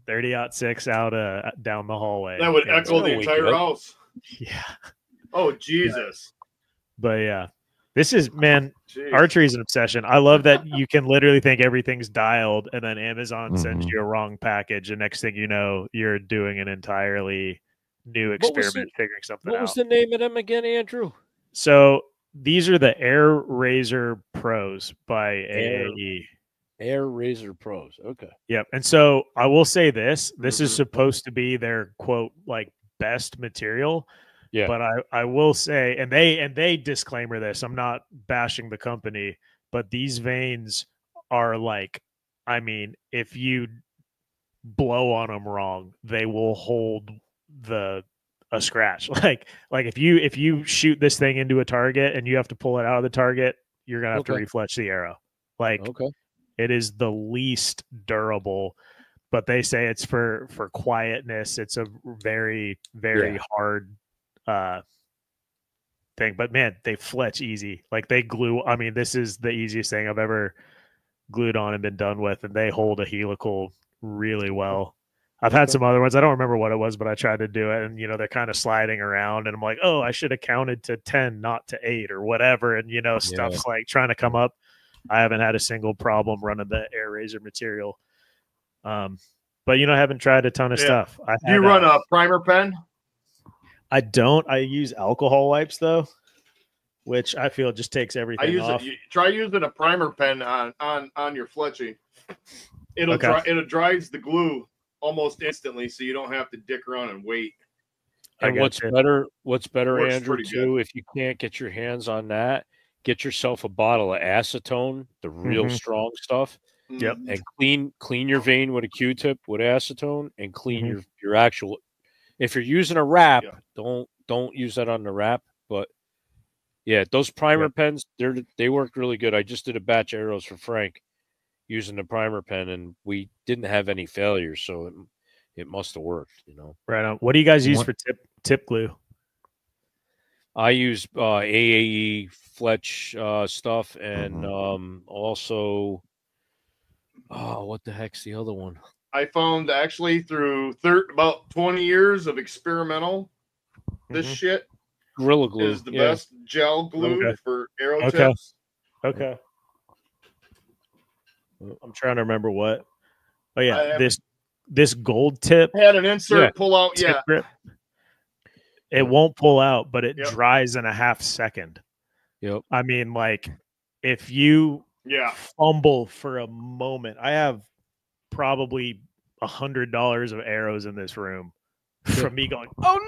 30-06 out down the hallway. That would echo the entire house. Yeah. Oh Jesus! But yeah, this is archery is an obsession. I love that you can literally think everything's dialed, and then Amazon sends you a wrong package, and next thing you know, you're doing an entirely new experiment, figuring something out. What was the name of them again, Andrew? So these are the Air Razor Pros by AAE. Air Razor Pros. Okay. Yep. And so I will say this is supposed to be their quote like best material. Yeah. But I will say, and they disclaimer this, I'm not bashing the company, but these veins are like, I mean, if you blow on them wrong, they will hold a scratch. Like if you shoot this thing into a target and you have to pull it out of the target, you're gonna have to refletch the arrow. It is the least durable, but they say it's for quietness. It's a very, very hard thing, but man, they fletch easy. Like they glue. I mean, this is the easiest thing I've ever glued on and been done with, and they hold a helical really well. I've had some other ones. I don't remember what it was, but I tried to do it, and they're kind of sliding around, and I'm like, oh, I should have counted to 10, not to 8 or whatever. And stuff's like trying to come up. I haven't had a single problem running the Air Razor material. But I haven't tried a ton of stuff. Do you run a primer pen? I don't. I use alcohol wipes though, which I feel just takes everything off. Try using a primer pen on your fletching. It dries the glue almost instantly, so you don't have to dick around and wait. And what's better, Andrew, too, if you can't get your hands on that, get yourself a bottle of acetone, the real strong stuff. Yep. And clean your vein with a Q-tip with acetone, and clean your actual. If you're using a wrap, don't use that on the wrap. But yeah, those primer pens, they work really good. I just did a batch of arrows for Frank using the primer pen, and we didn't have any failures, so it must have worked. Right on. What do you guys use for tip glue? I use AAE Fletch stuff, and also, what the heck's the other one? I found actually through about 20 years of experimental, this shit Gorilla Glue is the best gel glue for arrow tips. Okay. I'm trying to remember what. Oh yeah, this gold tip had an insert pull out. Grip. It won't pull out, but it dries in a half second. Yep. I mean, like, if you fumble for a moment, I have probably $100 of arrows in this room from me going, oh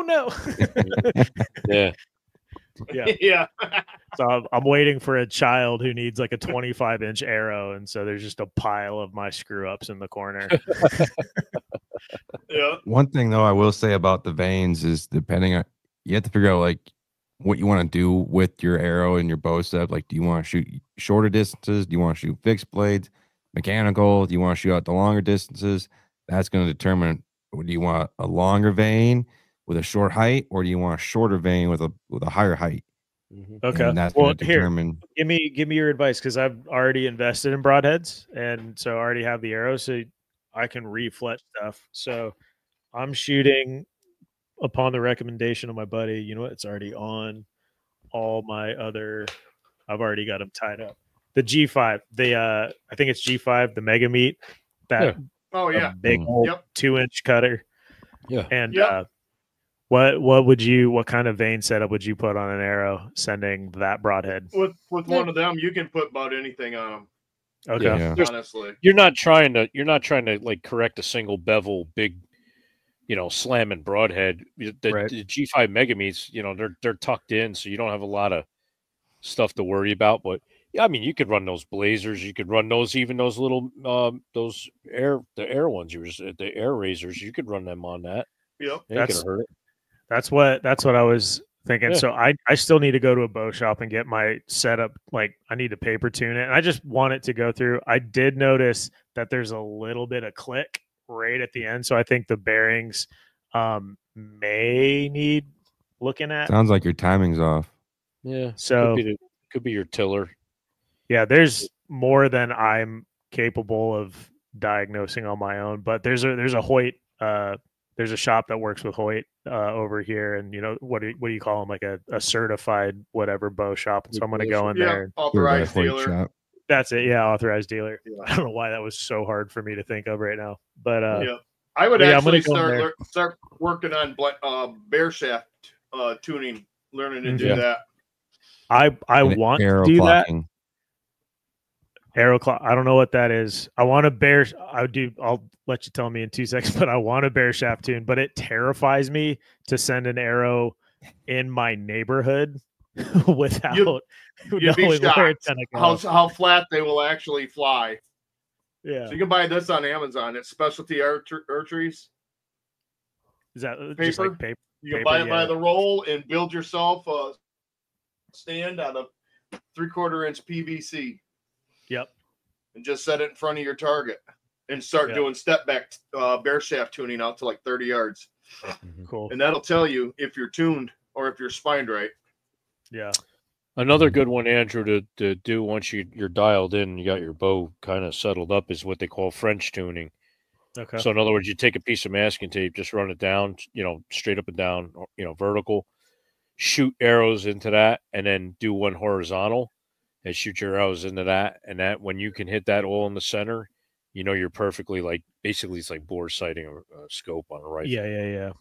no. Yeah. Yeah. So I'm waiting for a child who needs like a 25-inch arrow, and so there's just a pile of my screw ups in the corner. Yeah. One thing though I will say about the vanes is depending on, you have to figure out like what you want to do with your arrow and your bow set. Like, do you want to shoot shorter distances? Do you want to shoot fixed blades, mechanical? Do you want to shoot out the longer distances? That's going to determine, do you want a longer vane with a short height, or do you want a shorter vane with a higher height? Okay. And that's going to determine. Give me your advice, because I've already invested in broadheads, and so I already have the arrow, so I can reflet stuff. So I'm shooting upon the recommendation of my buddy. You know what? It's already on all my other. I've already got them tied up. The G5, I think it's G5, the Mega Meat. That big 2-inch cutter. Yeah. And what kind of vane setup would you put on an arrow sending that broadhead? With one of them, you can put about anything on them. Okay. Yeah. Honestly, you're not trying to like correct a single bevel big, slamming broadhead. The G5 Mega Meats, they're tucked in, so you don't have a lot of stuff to worry about. But yeah, I mean, you could run those blazers, you could run those, even those little the air ones, the air razors, you could run them on that. Yep. That's gonna hurt it. That's what I was thinking. Yeah. So I still need to go to a bow shop and get my setup. Like, I need to paper tune it, and I just want it to go through. I did notice that there's a little bit of click right at the end, so I think the bearings may need looking at. Sounds like your timing's off. Yeah. So could be your tiller. Yeah, there's more than I'm capable of diagnosing on my own, but there's a Hoyt. There's a shop that works with Hoyt over here, and what do you call them? Like a certified whatever bow shop. And so I'm going to go in there. Authorized dealer. That's it. Yeah, authorized dealer. Yeah. I don't know why that was so hard for me to think of right now, but I would actually start working on bear shaft tuning, learning to do that. I want to do that. Arrow clock. I don't know what that is. I want a bear. I'll let you tell me in 2 seconds, but I want a bear shaft tune. But it terrifies me to send an arrow in my neighborhood without knowing where it's gonna go. How flat they will actually fly. Yeah. So you can buy this on Amazon. It's specialty archeries. Is that paper? Just like paper? You can buy it by the roll and build yourself a stand out of 3/4 inch PVC. Yep. And just set it in front of your target and start doing step back bear shaft tuning out to like 30 yards. Cool. And that'll tell you if you're tuned or if you're spined right. Yeah. Another good one, Andrew, to do once you're dialed in, you got your bow kind of settled up, is what they call French tuning. Okay. So in other words, you take a piece of masking tape, just run it down, straight up and down, vertical, shoot arrows into that, and then do one horizontal. And shoot your arrows into that, and that when you can hit that all in the center, you're perfectly, like, basically it's like bore sighting a scope on a rifle. Yeah.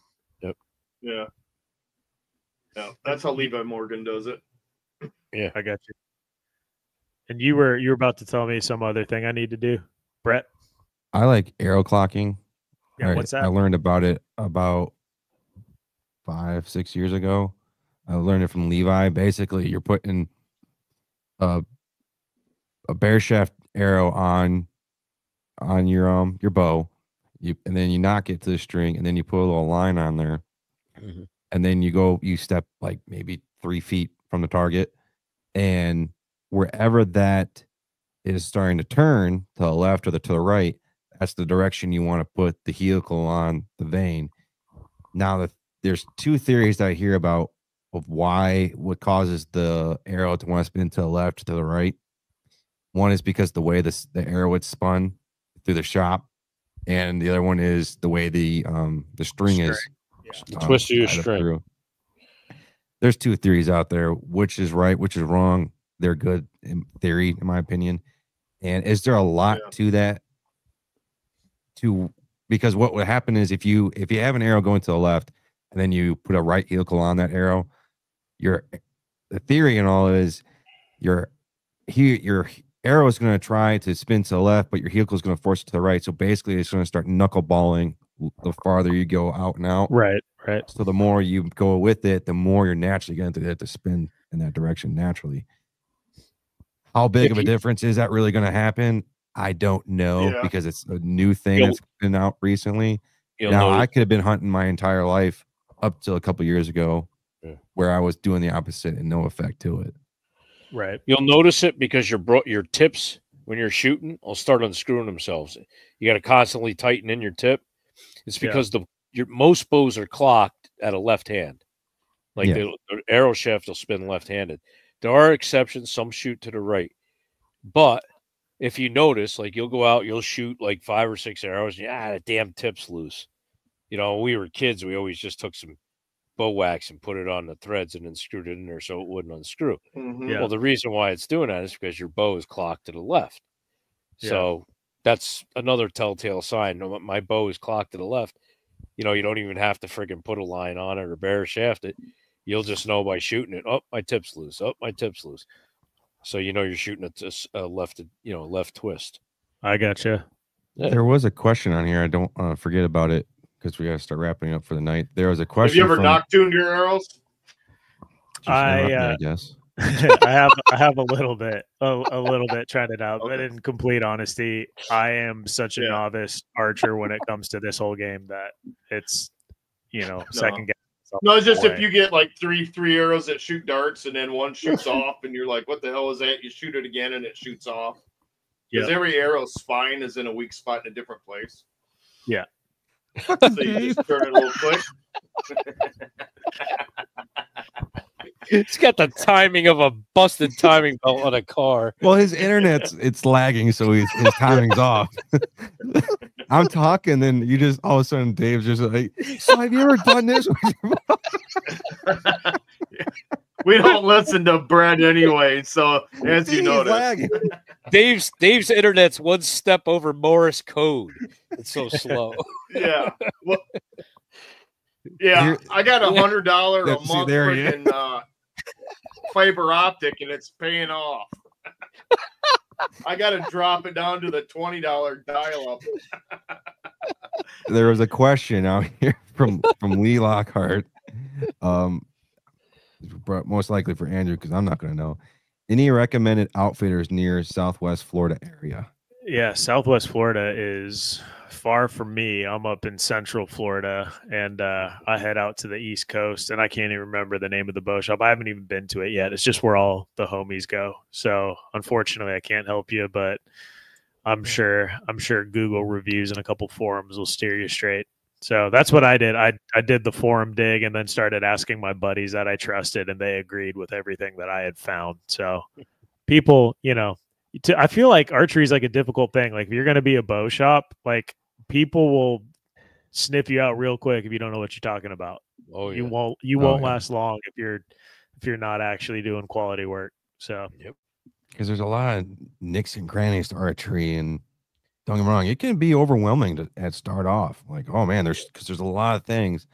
Yep. Yeah. That's how Levi Morgan does it. Yeah, I got you. And you were about to tell me some other thing I need to do, Brett. I like arrow clocking. Yeah, what's that? I learned about it about 5-6 years ago. I learned it from Levi. Basically, you're putting a bear shaft arrow on your bow, and then you knock it to the string, and then you put a little line on there, and then you step like maybe 3 feet from the target, and wherever that is starting to turn to the left or to the right, that's the direction you want to put the helical on the vane. Now, there's 2 theories that I hear about of what causes the arrow to want to spin to the left or to the right. One is because the way the arrow would spun through the shop, and the other one is the way the string is. The twist of your string. Through. There's 2 theories out there. Which is right, which is wrong. They're good in theory, in my opinion. And is there a lot to that? Because what would happen is if you have an arrow going to the left and then you put a right helical on that arrow, the theory and all is your arrow is going to try to spin to the left, but your helical is going to force it to the right. So basically, it's going to start knuckleballing the farther you go out and out. Right. So the more you go with it, the more you're naturally going to get to spin in that direction naturally. How big of a difference is that really going to happen? I don't know because it's a new thing that's been out recently. Now, I could have been hunting my entire life up till a couple years ago where I was doing the opposite and no effect to it. Right. You'll notice it because your tips when you're shooting will start unscrewing themselves. You got to constantly tighten in your tip. It's because your most bows are clocked at a left hand. Like the arrow shaft will spin left-handed. There are exceptions. Some shoot to the right. But if you notice, like you'll go out, you'll shoot like 5 or 6 arrows, and the damn tip's loose. You know, when we were kids, we always just took some bow wax and put it on the threads and then screwed it in there so it wouldn't unscrew. Well, the reason why it's doing that is because your bow is clocked to the left. So that's another telltale sign. My bow is clocked to the left. You know, you don't even have to friggin' put a line on it or bare shaft it. You'll just know by shooting it. Oh, my tip's loose. Oh, my tip's loose. So you know you're shooting a left twist. I gotcha. Yeah. There was a question on here. I don't forget about it because we got to start wrapping up for the night. There was a question. Have you ever noctuned your arrows? I guess. I have a little bit tried it out, but in complete honesty, I am such a novice archer when it comes to this whole game that it's second guess. No, it's just if you get like three arrows that shoot darts and then one shoots off and you're like, what the hell is that? You shoot it again and it shoots off. Because every arrow's spine is in a weak spot in a different place. Yeah. So you just turn it a little quick. It's got the timing of a busted timing belt on a car. Well, his it's lagging, so his timing's off. I'm talking, then you just all of a sudden Dave's just like, so have you ever done this? We don't listen to Brad anyway, so as you notice. Dave's internet's one step over Morse code. It's so slow. Yeah. Well, I got $100 a month freaking fiber optic, and it's paying off. I got to drop it down to the $20 dial-up. There was a question out here from Lee Lockhart, most likely for Andrew because I'm not going to know. Any recommended outfitters near Southwest Florida area? Yeah, Southwest Florida is far from me. I'm up in Central Florida, and I head out to the East Coast, and I can't even remember the name of the bow shop. I haven't even been to it yet. It's just where all the homies go. So unfortunately, I can't help you, but I'm sure Google reviews and a couple forums will steer you straight. So that's what I did. I did the forum dig and then started asking my buddies that I trusted, and they agreed with everything that I had found. So people, I feel like archery is like a difficult thing. Like if you're going to be a bow shop, like people will sniff you out real quick if you don't know what you're talking about. Oh, yeah. You won't last long if you're not actually doing quality work. So, because there's a lot of nicks and crannies to archery, and don't get me wrong, it can be overwhelming at start off. Like, oh man, there's a lot of things,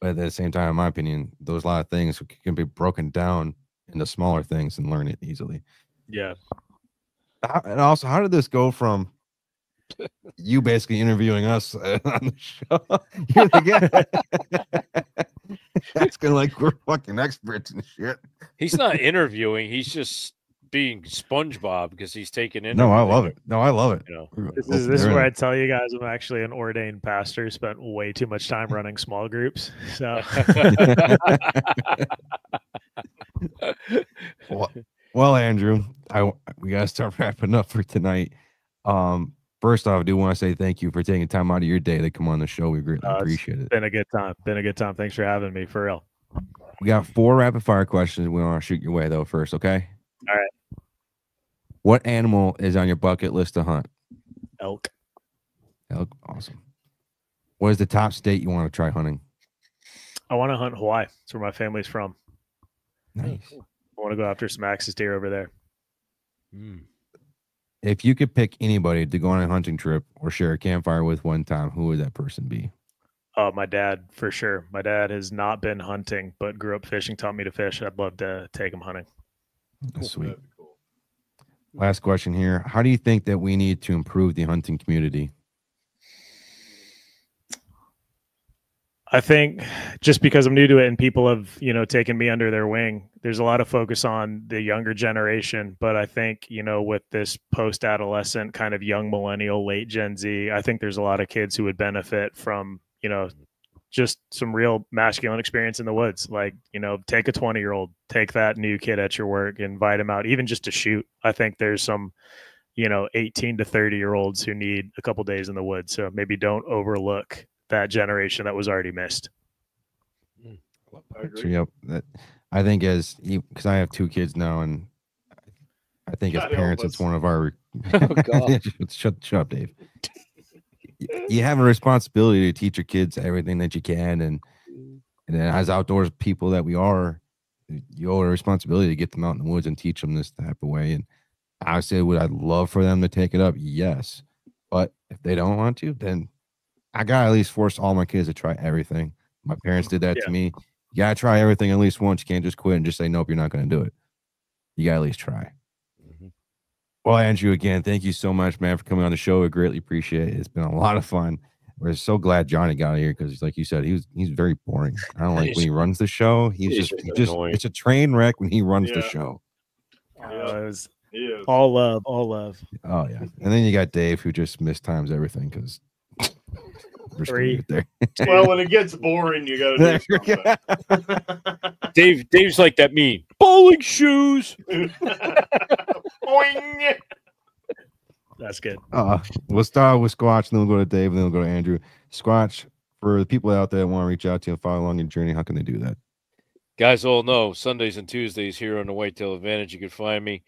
but at the same time, in my opinion, those lot of things can be broken down into smaller things and learn it easily. Yeah. And also, how did this go from you basically interviewing us on the show? That's kind of like we're fucking experts and shit. He's not interviewing. He's just being SpongeBob because he's taking in. No, I love it. This is where I tell you guys I'm actually an ordained pastor. Spent way too much time running small groups. So. Well, Andrew, we gotta start wrapping up for tonight. First off, I do want to say thank you for taking time out of your day to come on the show. We greatly appreciate it. Been a good time. Thanks for having me, for real. We got 4 rapid fire questions. We want to shoot your way though first, okay? All right. What animal is on your bucket list to hunt? Elk. Awesome. What is the top state you want to try hunting? I want to hunt Hawaii. That's where my family's from. Nice. I want to go after some axis deer over there. If you could pick anybody to go on a hunting trip or share a campfire with one time, who would that person be? Oh, my dad, for sure. My dad has not been hunting, but grew up fishing, taught me to fish. I'd love to take him hunting. That's sweet. Cool. Last question here. How do you think that we need to improve the hunting community? I think just because I'm new to it and people have, taken me under their wing, there's a lot of focus on the younger generation. But I think, with this post-adolescent kind of young millennial, late Gen Z, I think there's a lot of kids who would benefit from, just some real masculine experience in the woods. Like, take a 20-year-old, take that new kid at your work, invite him out, even just to shoot. I think there's some, 18 to 30-year-olds who need a couple days in the woods. So maybe don't overlook that generation that was already missed. Yep. I think because I have 2 kids now, and I think as parents, it's one of our. Oh, God. shut up, Dave. You have a responsibility to teach your kids everything that you can, and then as outdoors people that we are, you owe a responsibility to get them out in the woods and teach them this type of way. And I say, would I love for them to take it up? Yes, but if they don't want to, then I gotta at least force all my kids to try everything. My parents did that to me. You gotta try everything at least once. You can't just quit and just say, nope, you're not gonna do it. You gotta at least try. Well, Andrew, again, thank you so much, man, for coming on the show. I greatly appreciate it. It's been a lot of fun. We're so glad Johnny got here because, like you said, he's very boring. I don't like when he runs the show. He's just it's a train wreck when he runs the show. It was all love. Oh yeah, and then you got Dave who just mistimes everything because. There. Well, when it gets boring, you gotta do something. Dave's like that meme. Bowling shoes. That's good. We'll start with Squatch, and then we'll go to Dave, and then we'll go to Andrew. Squatch, for the people out there that want to reach out to you and follow along your journey, how can they do that? Guys all know Sundays and Tuesdays here on the Whitetail Advantage. You can find me.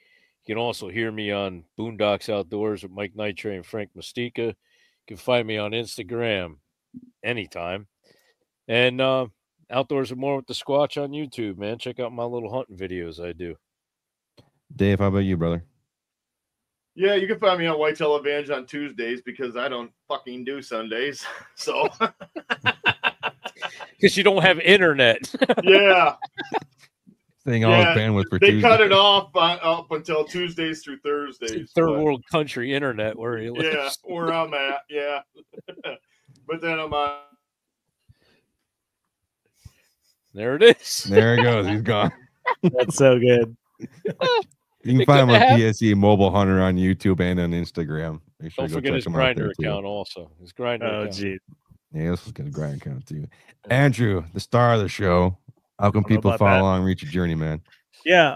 You can also hear me on Boondocks Outdoors with Mike Nitre and Frank Mastica. You can find me on Instagram anytime. And Outdoors and More with the Squatch on YouTube, man. Check out my little hunting videos I do. Dave, how about you, brother? Yeah, you can find me on Whitetail Advantage on Tuesdays because I don't fucking do Sundays. So because you don't have internet. Yeah. Thing all bandwidth for they Tuesday. Cut it off up until Tuesdays through Thursdays. Third world country internet where you live. Yeah, where I'm at. Yeah. But then I'm on. There it is. There it goes. He's gone. That's so good. You can find him on PSE Mobile Hunter on YouTube and on Instagram. Make sure Don't forget his Grindr account also. His Grindr account. Gee. Yeah, this was good Grindr account too. Andrew, the star of the show. How can people follow along and reach your journey, man? Yeah,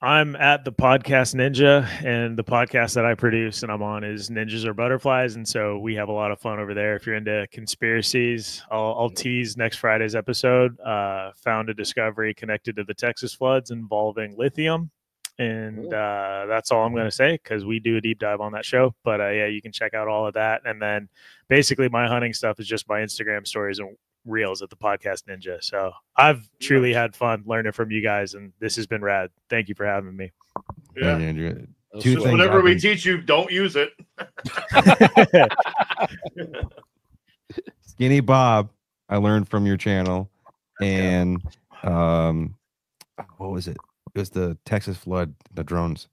I'm at the Podcast Ninja, and the podcast that I produce and I'm on is Ninjas or Butterflies, and so we have a lot of fun over there. If you're into conspiracies, I'll tease next Friday's episode. Found a discovery connected to the Texas floods involving lithium, and that's all I'm going to say because we do a deep dive on that show. But yeah, you can check out all of that, and then basically my hunting stuff is just my Instagram stories and reels at the Podcast Ninja. So I've truly had fun learning from you guys, and this has been rad. Thank you for having me. Yeah, Andrew. Whatever we teach you, don't use it. Skinny Bob, I learned from your channel, and what was it? It was the Texas flood, the drones.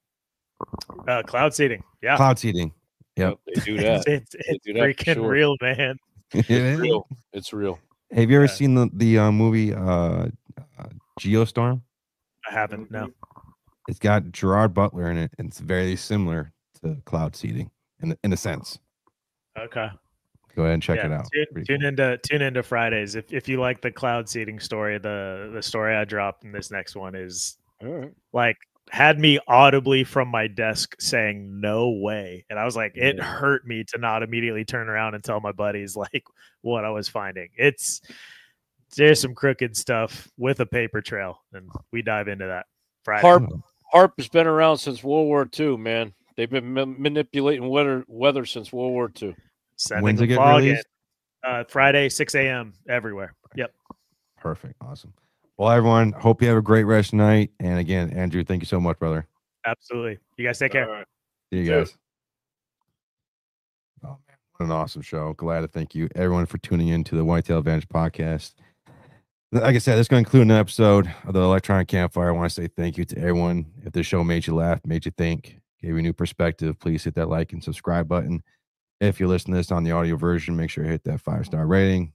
Cloud seeding. Yeah, cloud seeding. Yep, they do that. It's freaking real, man. It's real. It's real. Have you ever seen the movie Geostorm? I haven't. No. It's got Gerard Butler in it, and it's very similar to cloud seeding in a sense. Okay. Go ahead and check it out. Tune into Fridays if you like the cloud seeding story. The story I dropped in this next one is like had me audibly from my desk saying no way, and I was like, it hurt me to not immediately turn around and tell my buddies like what I was finding. There's some crooked stuff with a paper trail, and we dive into that Friday. Harp has been around since World War II, man. They've been manipulating weather since World War II. When's it get released? Friday, 6 a.m. everywhere. Yep. Perfect. Awesome. Well, everyone, hope you have a great rest of the night. And again, Andrew, thank you so much, brother. Absolutely. You guys take care. All right. See you guys. Oh, man. an awesome show. Glad to thank you, everyone, for tuning in to the Whitetail Advantage podcast. Like I said, this is going to conclude an episode of the Electronic Campfire. I want to say thank you to everyone. If this show made you laugh, made you think, gave you a new perspective, please hit that like and subscribe button. If you're listening to this on the audio version, make sure you hit that 5-star rating.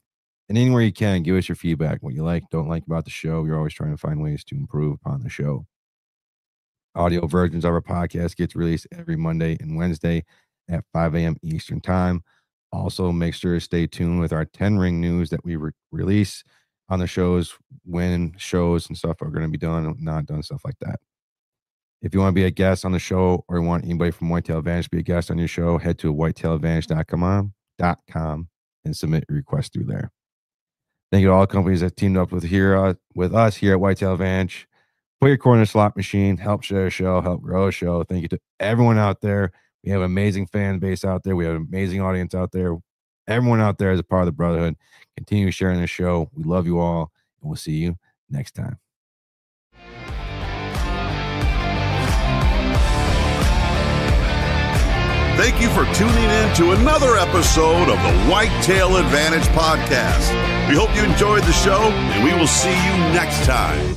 And anywhere you can, give us your feedback, what you like, don't like about the show. We're always trying to find ways to improve upon the show. Audio versions of our podcast gets released every Monday and Wednesday at 5 a.m. Eastern Time. Also, make sure to stay tuned with our 10-ring news that we release on the shows, when shows and stuff are going to be done, not done, stuff like that. If you want to be a guest on the show or want anybody from Whitetail Advantage to be a guest on your show, head to whitetailadvantage.com and submit your request through there. Thank you to all the companies that teamed up with us here at Whitetail Advantage. Put your corner slot machine, help share a show, help grow a show. Thank you to everyone out there. We have an amazing fan base out there. We have an amazing audience out there. Everyone out there is a part of the brotherhood. Continue sharing the show. We love you all, and we'll see you next time. Thank you for tuning in to another episode of the Whitetail Advantage Podcast. We hope you enjoyed the show, and we will see you next time.